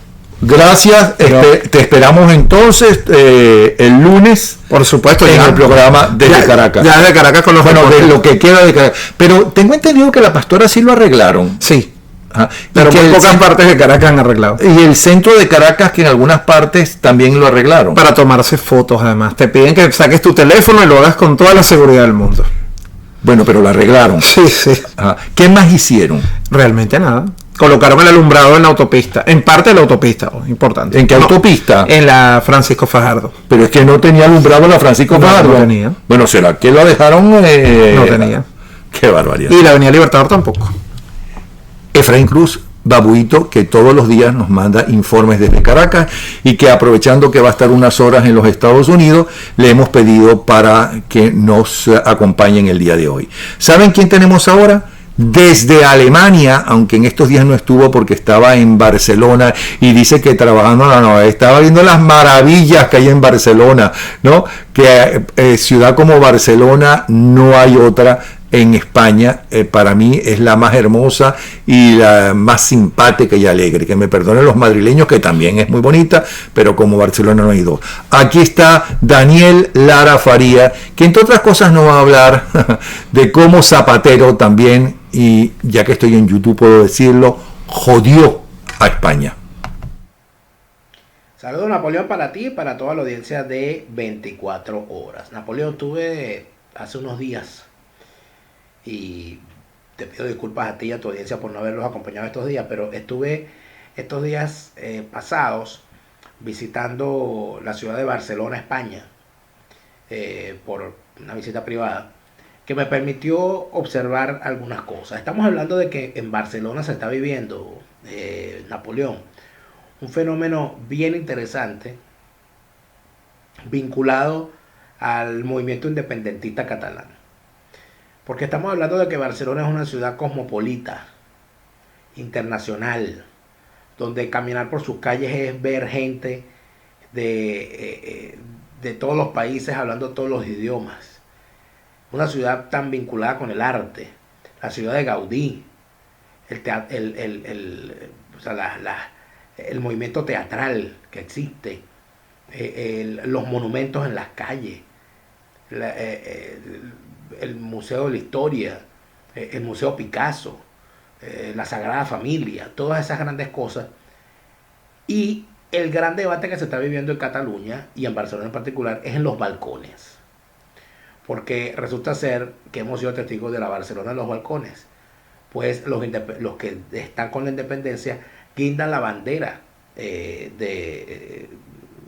gracias. Te esperamos entonces el lunes. Por supuesto, en el programa desde Caracas. Ya desde Caracas con los de lo que queda de Caracas. Pero tengo entendido que la pastora sí lo arreglaron. Sí. Ajá. Pero Y que muy el pocas centro- partes de Caracas han arreglado. y el centro de Caracas, que en algunas partes también lo arreglaron. Para tomarse fotos, además. Te piden que saques tu teléfono y lo hagas con toda la seguridad del mundo. Bueno, pero lo arreglaron. Sí, sí. Ajá. ¿Qué más hicieron? Realmente nada. Colocaron el alumbrado en la autopista. En parte de la autopista, importante. ¿En qué autopista? En la Francisco Fajardo. Pero es que no tenía alumbrado la Francisco No, Fajardo. no tenía. Bueno, ¿será que lo dejaron? No tenía. Qué barbaridad. Y la Avenida Libertador tampoco. Efraín Cruz, Babuito, que todos los días nos manda informes desde Caracas y que aprovechando que va a estar unas horas en los Estados Unidos, le hemos pedido para que nos acompañen el día de hoy. ¿Saben quién tenemos ahora? Desde Alemania, aunque en estos días no estuvo porque estaba en Barcelona y dice que trabajando estaba viendo las maravillas que hay en Barcelona, ¿no? Que ciudad como Barcelona no hay otra en España. Para mí es la más hermosa y la más simpática y alegre. Que me perdonen los madrileños, que también es muy bonita, pero como Barcelona no hay dos. Aquí está Daniel Lara Faría, que entre otras cosas nos va a hablar de cómo Zapatero también, y ya que estoy en YouTube puedo decirlo, jodió a España. Saludos, Napoleón, para ti y para toda la audiencia de 24 horas. Napoleón, tuve hace unos días, y te pido disculpas a ti y a tu audiencia por no haberlos acompañado estos días, pero estuve estos días pasados visitando la ciudad de Barcelona, España, por una visita privada, que me permitió observar algunas cosas. Estamos hablando de que en Barcelona se está viviendo, Napoleón, un fenómeno bien interesante vinculado al movimiento independentista catalán. Porque estamos hablando de que Barcelona es una ciudad cosmopolita, internacional, donde caminar por sus calles es ver gente de todos los países hablando todos los idiomas. Una ciudad tan vinculada con el arte, la ciudad de Gaudí, el movimiento teatral que existe, los monumentos en las calles, el Museo de la Historia, el Museo Picasso, la Sagrada Familia, todas esas grandes cosas. Y el gran debate que se está viviendo en Cataluña y en Barcelona en particular es en los balcones. Porque resulta ser que hemos sido testigos de la Barcelona de los balcones. Pues los que están con la independencia guindan la bandera de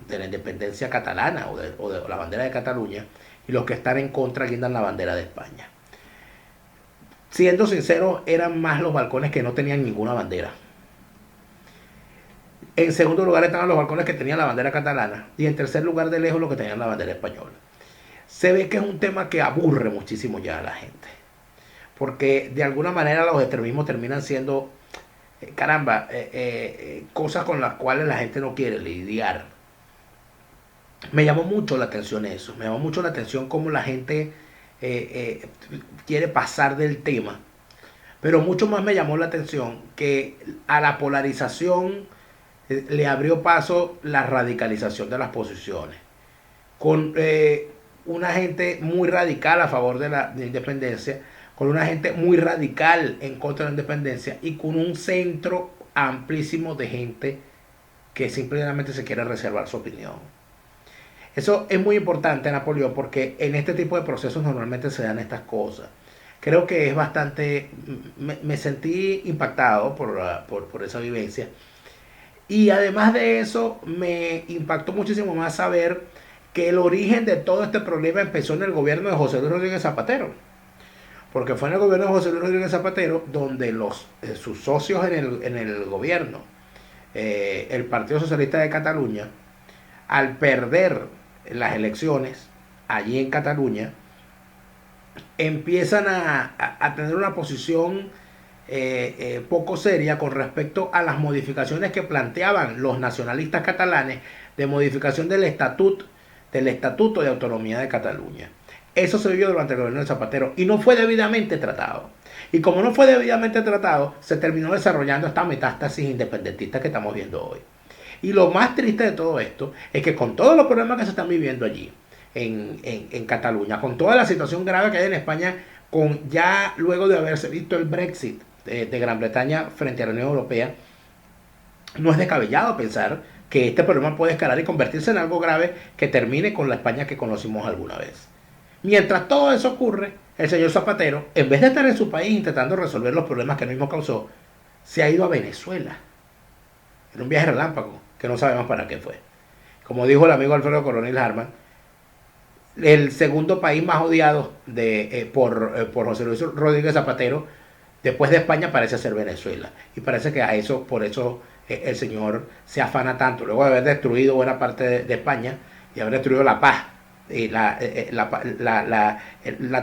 la independencia catalana o de la bandera de Cataluña, y los que están en contra guindan la bandera de España. Siendo sinceros, eran más los balcones que no tenían ninguna bandera. En segundo lugar estaban los balcones que tenían la bandera catalana, y en tercer lugar de lejos los que tenían la bandera española. Se ve que es un tema que aburre muchísimo ya a la gente, porque de alguna manera los extremismos terminan siendo, cosas con las cuales la gente no quiere lidiar. Me llamó mucho la atención eso, me llamó mucho la atención cómo la gente quiere pasar del tema, pero mucho más me llamó la atención que a la polarización le abrió paso la radicalización de las posiciones, con una gente muy radical a favor de la independencia, con una gente muy radical en contra de la independencia, y con un centro amplísimo de gente que simplemente se quiere reservar su opinión. Eso es muy importante, Napoleón, porque en este tipo de procesos normalmente se dan estas cosas. Creo que es bastante... Me sentí impactado por esa vivencia. Y además de eso, me impactó muchísimo más saber que el origen de todo este problema empezó en el gobierno de José Luis Rodríguez Zapatero. Porque fue en el gobierno de José Luis Rodríguez Zapatero donde sus socios en el gobierno, el Partido Socialista de Cataluña, al perder las elecciones allí en Cataluña, empiezan a tener una posición poco seria con respecto a las modificaciones que planteaban los nacionalistas catalanes de modificación del estatuto de autonomía de Cataluña. Eso se vivió durante el gobierno de Zapatero y no fue debidamente tratado. Y como no fue debidamente tratado, se terminó desarrollando esta metástasis independentista que estamos viendo hoy. Y lo más triste de todo esto es que con todos los problemas que se están viviendo allí, en Cataluña, con toda la situación grave que hay en España, con ya luego de haberse visto el Brexit de Gran Bretaña frente a la Unión Europea, no es descabellado pensar que este problema puede escalar y convertirse en algo grave que termine con la España que conocimos alguna vez. Mientras todo eso ocurre, el señor Zapatero, en vez de estar en su país intentando resolver los problemas que él mismo causó, se ha ido a Venezuela en un viaje relámpago que no sabemos para qué fue. Como dijo el amigo Alfredo Coronel Harman, el segundo país más odiado por José Luis Rodríguez Zapatero después de España parece ser Venezuela, y parece que por eso el señor se afana tanto, luego de haber destruido buena parte de España y haber destruido la paz y la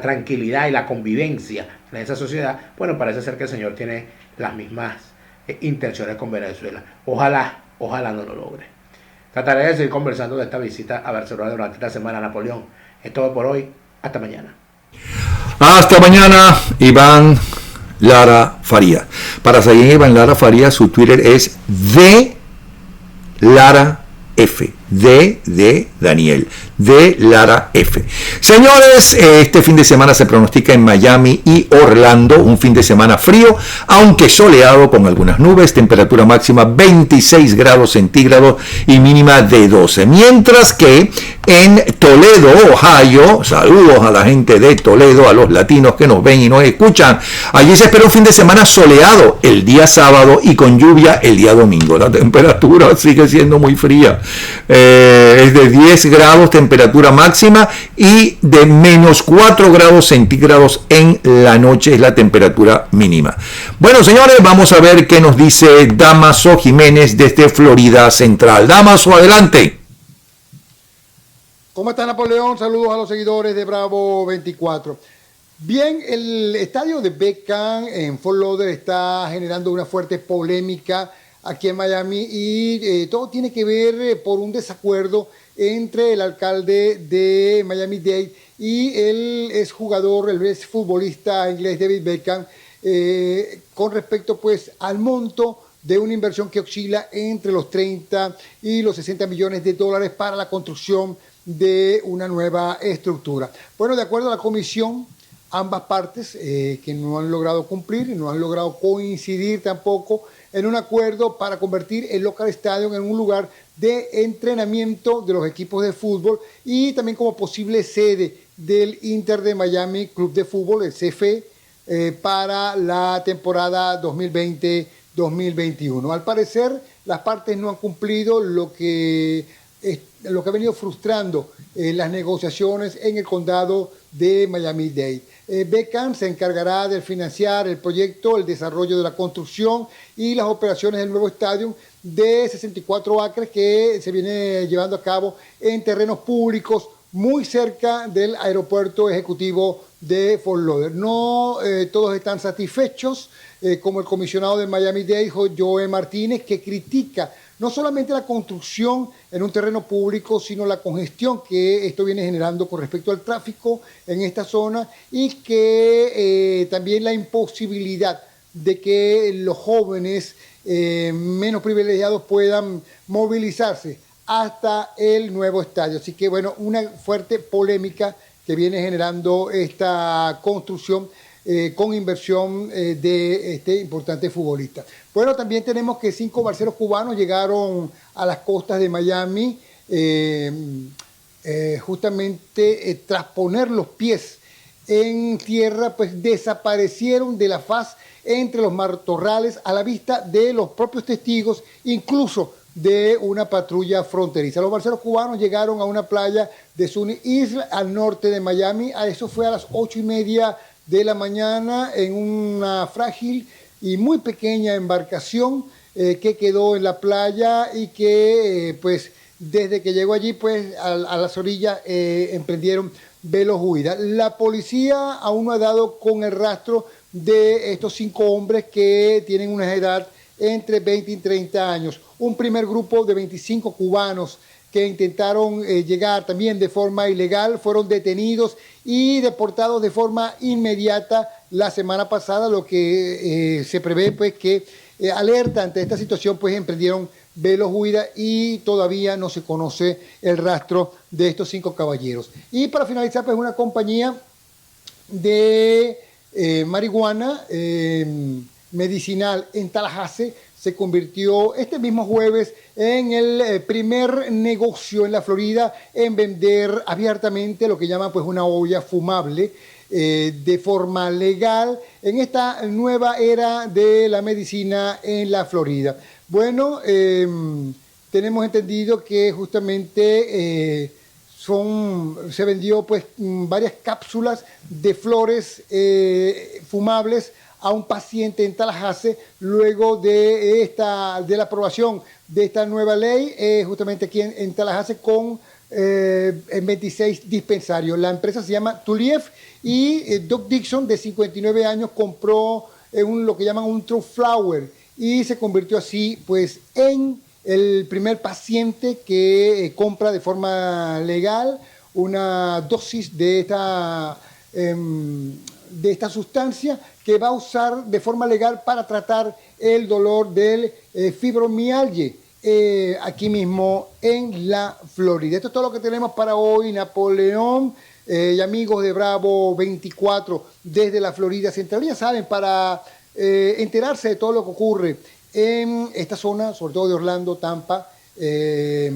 tranquilidad y la convivencia en esa sociedad. Bueno, parece ser que el señor tiene las mismas intenciones con Venezuela. Ojalá no lo logre. Trataré de seguir conversando de esta visita a Barcelona durante esta semana, Napoleón. Es todo por hoy. Hasta mañana. Hasta mañana, Iván Lara Faría. Para seguir Iván Lara Faría, su Twitter es de Lara F. de Daniel, de Lara F. Señores, este fin de semana se pronostica en Miami y Orlando un fin de semana frío, aunque soleado con algunas nubes, temperatura máxima 26 grados centígrados y mínima de 12. Mientras que en Toledo, Ohio, saludos a la gente de Toledo, a los latinos que nos ven y nos escuchan, allí se espera un fin de semana soleado el día sábado y con lluvia el día domingo. La temperatura sigue siendo muy fría. Es de 10 grados temperatura máxima y de menos 4 grados centígrados en la noche es la temperatura mínima. Bueno, señores, vamos a ver qué nos dice Damaso Jiménez desde Florida Central. Damaso, adelante. ¿Cómo está, Napoleón? Saludos a los seguidores de Bravo 24. Bien, el estadio de Beckham en Fort Lauderdale está generando una fuerte polémica aquí en Miami y todo tiene que ver por un desacuerdo entre el alcalde de Miami-Dade y el exjugador, el exfutbolista inglés David Beckham, con respecto pues al monto de una inversión que oscila entre los 30 y los 60 millones de dólares para la construcción de una nueva estructura. Bueno, de acuerdo a la comisión, ambas partes que no han logrado cumplir, no han logrado coincidir tampoco en un acuerdo para convertir el Local Stadium en un lugar de entrenamiento de los equipos de fútbol y también como posible sede del Inter de Miami Club de Fútbol, el CFE, para la temporada 2020-2021. Al parecer, las partes no han cumplido lo que ha venido frustrando las negociaciones en el condado de Miami-Dade. Beckham se encargará de financiar el proyecto, el desarrollo de la construcción y las operaciones del nuevo estadio de 64 acres que se viene llevando a cabo en terrenos públicos muy cerca del aeropuerto ejecutivo de Fort Lauderdale. No todos están satisfechos, como el comisionado de Miami-Dade, Joe Martínez, que critica no solamente la construcción en un terreno público, sino la congestión que esto viene generando con respecto al tráfico en esta zona y que también la imposibilidad de que los jóvenes menos privilegiados puedan movilizarse hasta el nuevo estadio. Así que bueno, una fuerte polémica que viene generando esta construcción con inversión de este importante futbolista. Bueno, también tenemos que 5 balseros cubanos llegaron a las costas de Miami justamente tras poner los pies en tierra, pues desaparecieron de la faz entre los matorrales a la vista de los propios testigos, incluso de una patrulla fronteriza. Los balseros cubanos llegaron a una playa de Sunny Isle al norte de Miami. A eso fue a las 8:30 de la mañana en una frágil y muy pequeña embarcación que quedó en la playa y que pues desde que llegó allí pues a las orillas emprendieron veloz huida. La policía aún no ha dado con el rastro de estos 5 hombres que tienen una edad entre 20 y 30 años. Un primer grupo de 25 cubanos que intentaron llegar también de forma ilegal fueron detenidos y deportados de forma inmediata la semana pasada, lo que se prevé pues que alerta ante esta situación pues emprendieron veloz huida y todavía no se conoce el rastro de estos 5 caballeros. Y para finalizar pues una compañía de marihuana medicinal en Tallahassee se convirtió este mismo jueves en el primer negocio en la Florida en vender abiertamente lo que llaman pues una olla fumable de forma legal en esta nueva era de la medicina en la Florida. Bueno, tenemos entendido que justamente se vendió pues varias cápsulas de flores fumables a un paciente en Tallahassee luego de la aprobación de esta nueva ley, justamente aquí en Tallahassee con en 26 dispensarios. La empresa se llama Tuliev y Doc Dixon, de 59 años, compró lo que llaman un True Flower y se convirtió así pues en el primer paciente que compra de forma legal una dosis de esta sustancia que va a usar de forma legal para tratar el dolor del fibromialgia aquí mismo en la Florida. Esto es todo lo que tenemos para hoy, Napoleón y amigos de Bravo 24 desde la Florida Central. Ya saben, para enterarse de todo lo que ocurre en esta zona, sobre todo de Orlando, Tampa y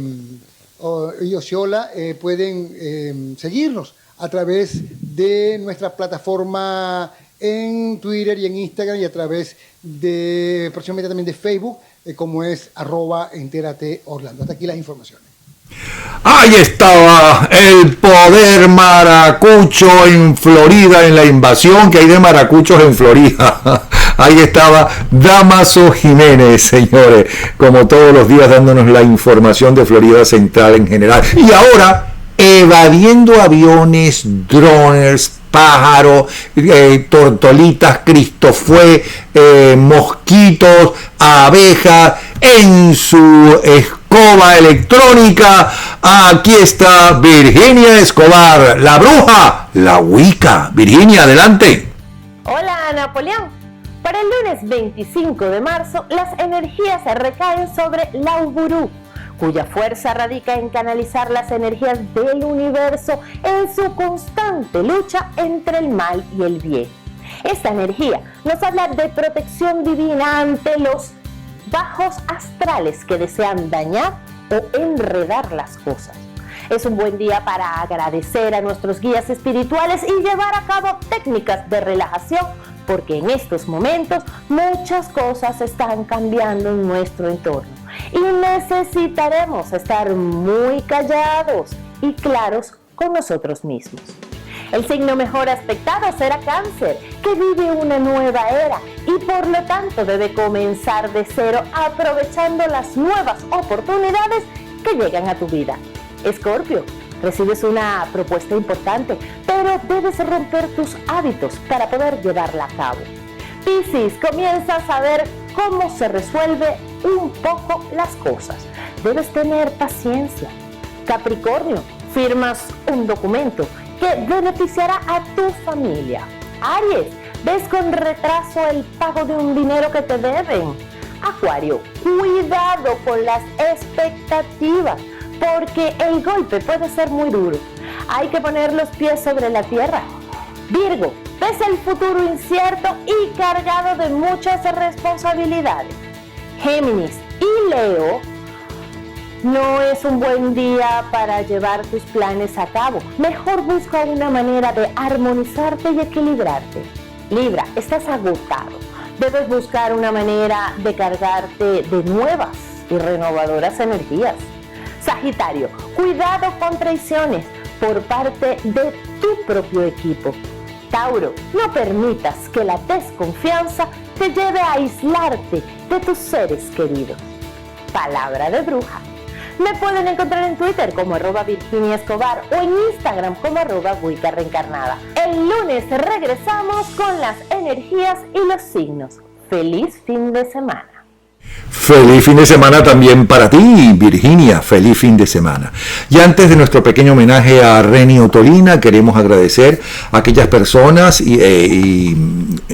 Osceola, pueden seguirnos a través de nuestra plataforma en Twitter y en Instagram y a través de próximamente también de Facebook, como es @enterateorlando. Hasta aquí las informaciones. Ahí estaba el poder maracucho en Florida, en la invasión que hay de maracuchos en Florida. Ahí estaba Damaso Jiménez, señores, como todos los días dándonos la información de Florida Central en general. Y ahora, evadiendo aviones, drones, pájaros, tortolitas, cristofué, mosquitos, abejas, en su escoba electrónica. Aquí está Virginia Escobar, la bruja, la Wicca. Virginia, adelante. Hola, Napoleón. Para el lunes 25 de marzo, las energías recaen sobre Lauburu, cuya fuerza radica en canalizar las energías del universo en su constante lucha entre el mal y el bien. Esta energía nos habla de protección divina ante los bajos astrales que desean dañar o enredar las cosas. Es un buen día para agradecer a nuestros guías espirituales y llevar a cabo técnicas de relajación, porque en estos momentos muchas cosas están cambiando en nuestro entorno y necesitaremos estar muy callados y claros con nosotros mismos. El signo mejor aspectado será Cáncer, que vive una nueva era y por lo tanto debe comenzar de cero aprovechando las nuevas oportunidades que llegan a tu vida. Escorpio, recibes una propuesta importante, pero debes romper tus hábitos para poder llevarla a cabo. Piscis, comienzas a ver cómo se resuelve un poco las cosas. Debes tener paciencia. Capricornio, firmas un documento que beneficiará a tu familia. Aries, ves con retraso el pago de un dinero que te deben. Acuario, cuidado con las expectativas, porque el golpe puede ser muy duro. Hay que poner los pies sobre la tierra. Virgo, ves el futuro incierto y cargado de muchas responsabilidades. Géminis y Leo, no es un buen día para llevar tus planes a cabo. Mejor busca una manera de armonizarte y equilibrarte. Libra, estás agotado. Debes buscar una manera de cargarte de nuevas y renovadoras energías. Sagitario, cuidado con traiciones por parte de tu propio equipo. Tauro, no permitas que la desconfianza te lleve a aislarte de tus seres queridos. Palabra de bruja. Me pueden encontrar en Twitter como @Virginia Escobar o en Instagram como @Wicca Reencarnada. El lunes regresamos con las energías y los signos. ¡Feliz fin de semana! Feliz fin de semana también para ti, Virginia. Feliz fin de semana. Y antes de nuestro pequeño homenaje a Reni Ottolina, queremos agradecer a aquellas personas y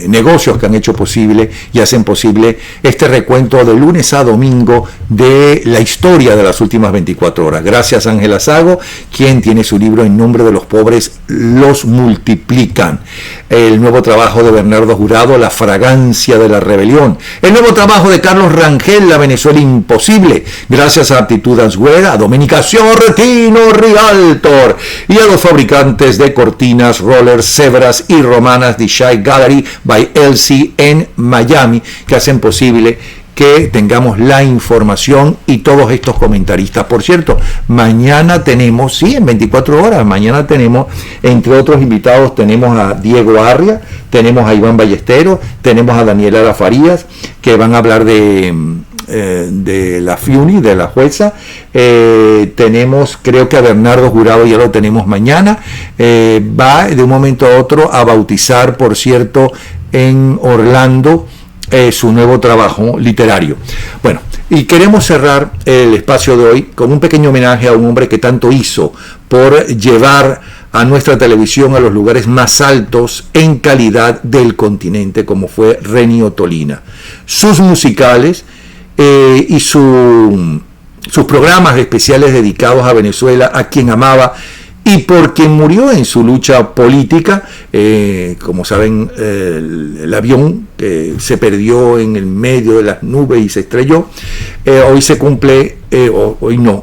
negocios que han hecho posible y hacen posible este recuento de lunes a domingo de la historia de las últimas 24 horas. Gracias a Ángela Sago, quien tiene su libro En nombre de los pobres, los multiplican. El nuevo trabajo de Bernardo Jurado, La fragancia de la rebelión. El nuevo trabajo de Carlos Rangel, La Venezuela imposible, gracias a Aptitud Answare, a Domenica Sortino Realtor y a los fabricantes de cortinas, rollers, cebras y romanas de Shy Gallery by LC en Miami, que hacen posible que tengamos la información y todos estos comentaristas. Por cierto, mañana tenemos, sí, en 24 horas, mañana tenemos, entre otros invitados, tenemos a Diego Arria, tenemos a Iván Ballesteros, tenemos a Daniela Ara Farías, que van a hablar de la FIUNI, de la jueza. Tenemos, creo que a Bernardo Jurado ya lo tenemos mañana. Va de un momento a otro a bautizar, por cierto, en Orlando, su nuevo trabajo literario. Bueno, y queremos cerrar el espacio de hoy con un pequeño homenaje a un hombre que tanto hizo por llevar a nuestra televisión a los lugares más altos en calidad del continente, como fue Reni Ottolina. Sus musicales y sus programas especiales dedicados a Venezuela, a quien amaba, y porque murió en su lucha política. Como saben, el avión se perdió en el medio de las nubes y se estrelló. Hoy se cumple,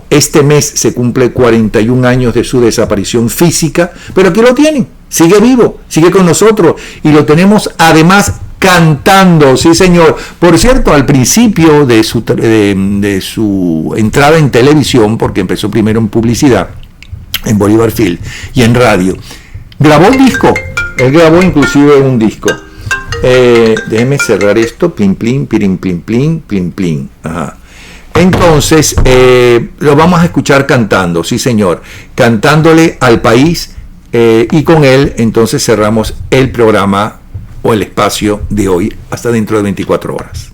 este mes se cumple 41 años de su desaparición física, pero aquí lo tienen, sigue vivo, sigue con nosotros, y lo tenemos además cantando, sí señor. Por cierto, al principio de su entrada en televisión, porque empezó primero en publicidad, en Bolívar Field y en radio, grabó un disco. Él grabó inclusive un disco. Déjeme cerrar esto. Plin, plin, pirin, plin, plin, plin, plin. Ajá. Entonces, lo vamos a escuchar cantando, sí señor, cantándole al país, y con él entonces cerramos el programa o el espacio de hoy hasta dentro de 24 horas.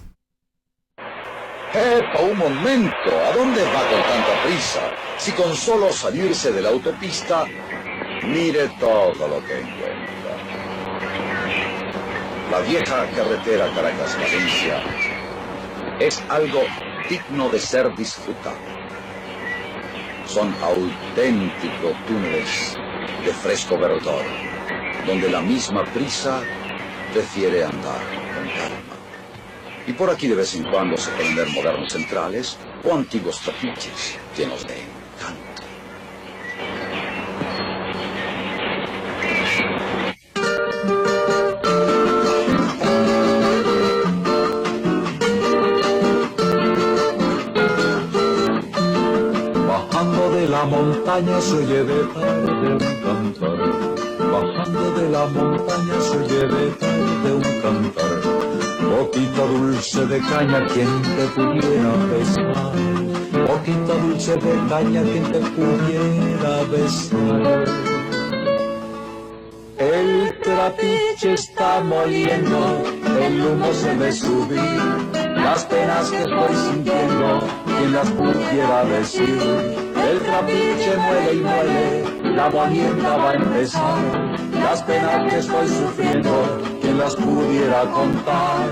¡Epa, un momento! ¿A dónde va con tanta prisa? Si con solo salirse de la autopista, mire todo lo que encuentra. La vieja carretera Caracas-Valencia es algo digno de ser disfrutado. Son auténticos túneles de fresco verdor, donde la misma prisa prefiere andar con calma. Y por aquí de vez en cuando se pueden ver modernos centrales o antiguos trapiches llenos de encanto. Bajando de la montaña se oye de tarde un cantar. Bajando de la montaña se oye de tarde un cantar. Boquita dulce de caña, quien te pudiera besar. Boquita dulce de caña, quien te pudiera besar. El trapiche está moliendo, el humo se ve subir. Las penas que estoy sintiendo, quien las pudiera decir. El trapiche muele y muele, la molienda va a empezar. Las penas que estoy sufriendo, quien las pudiera contar.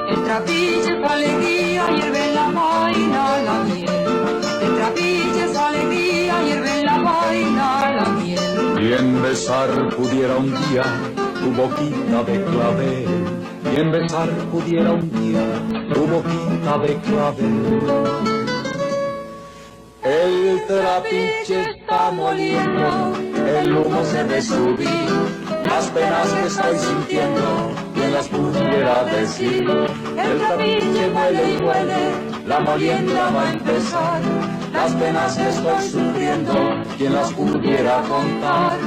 El trapiche su alegría hierve en la vaina la miel. El trapiche su alegría hierve en la vaina la miel. Quien besar pudiera un día tu boquita de clavel. Quien besar pudiera un día tu boquita de clavel. El trapiche está moliendo, el humo se ve subir. Las penas que estoy sintiendo, quien las pudiera decir. El trapiche muele y muele, la molienda va a empezar. Las penas que estoy sufriendo, quien las pudiera contar.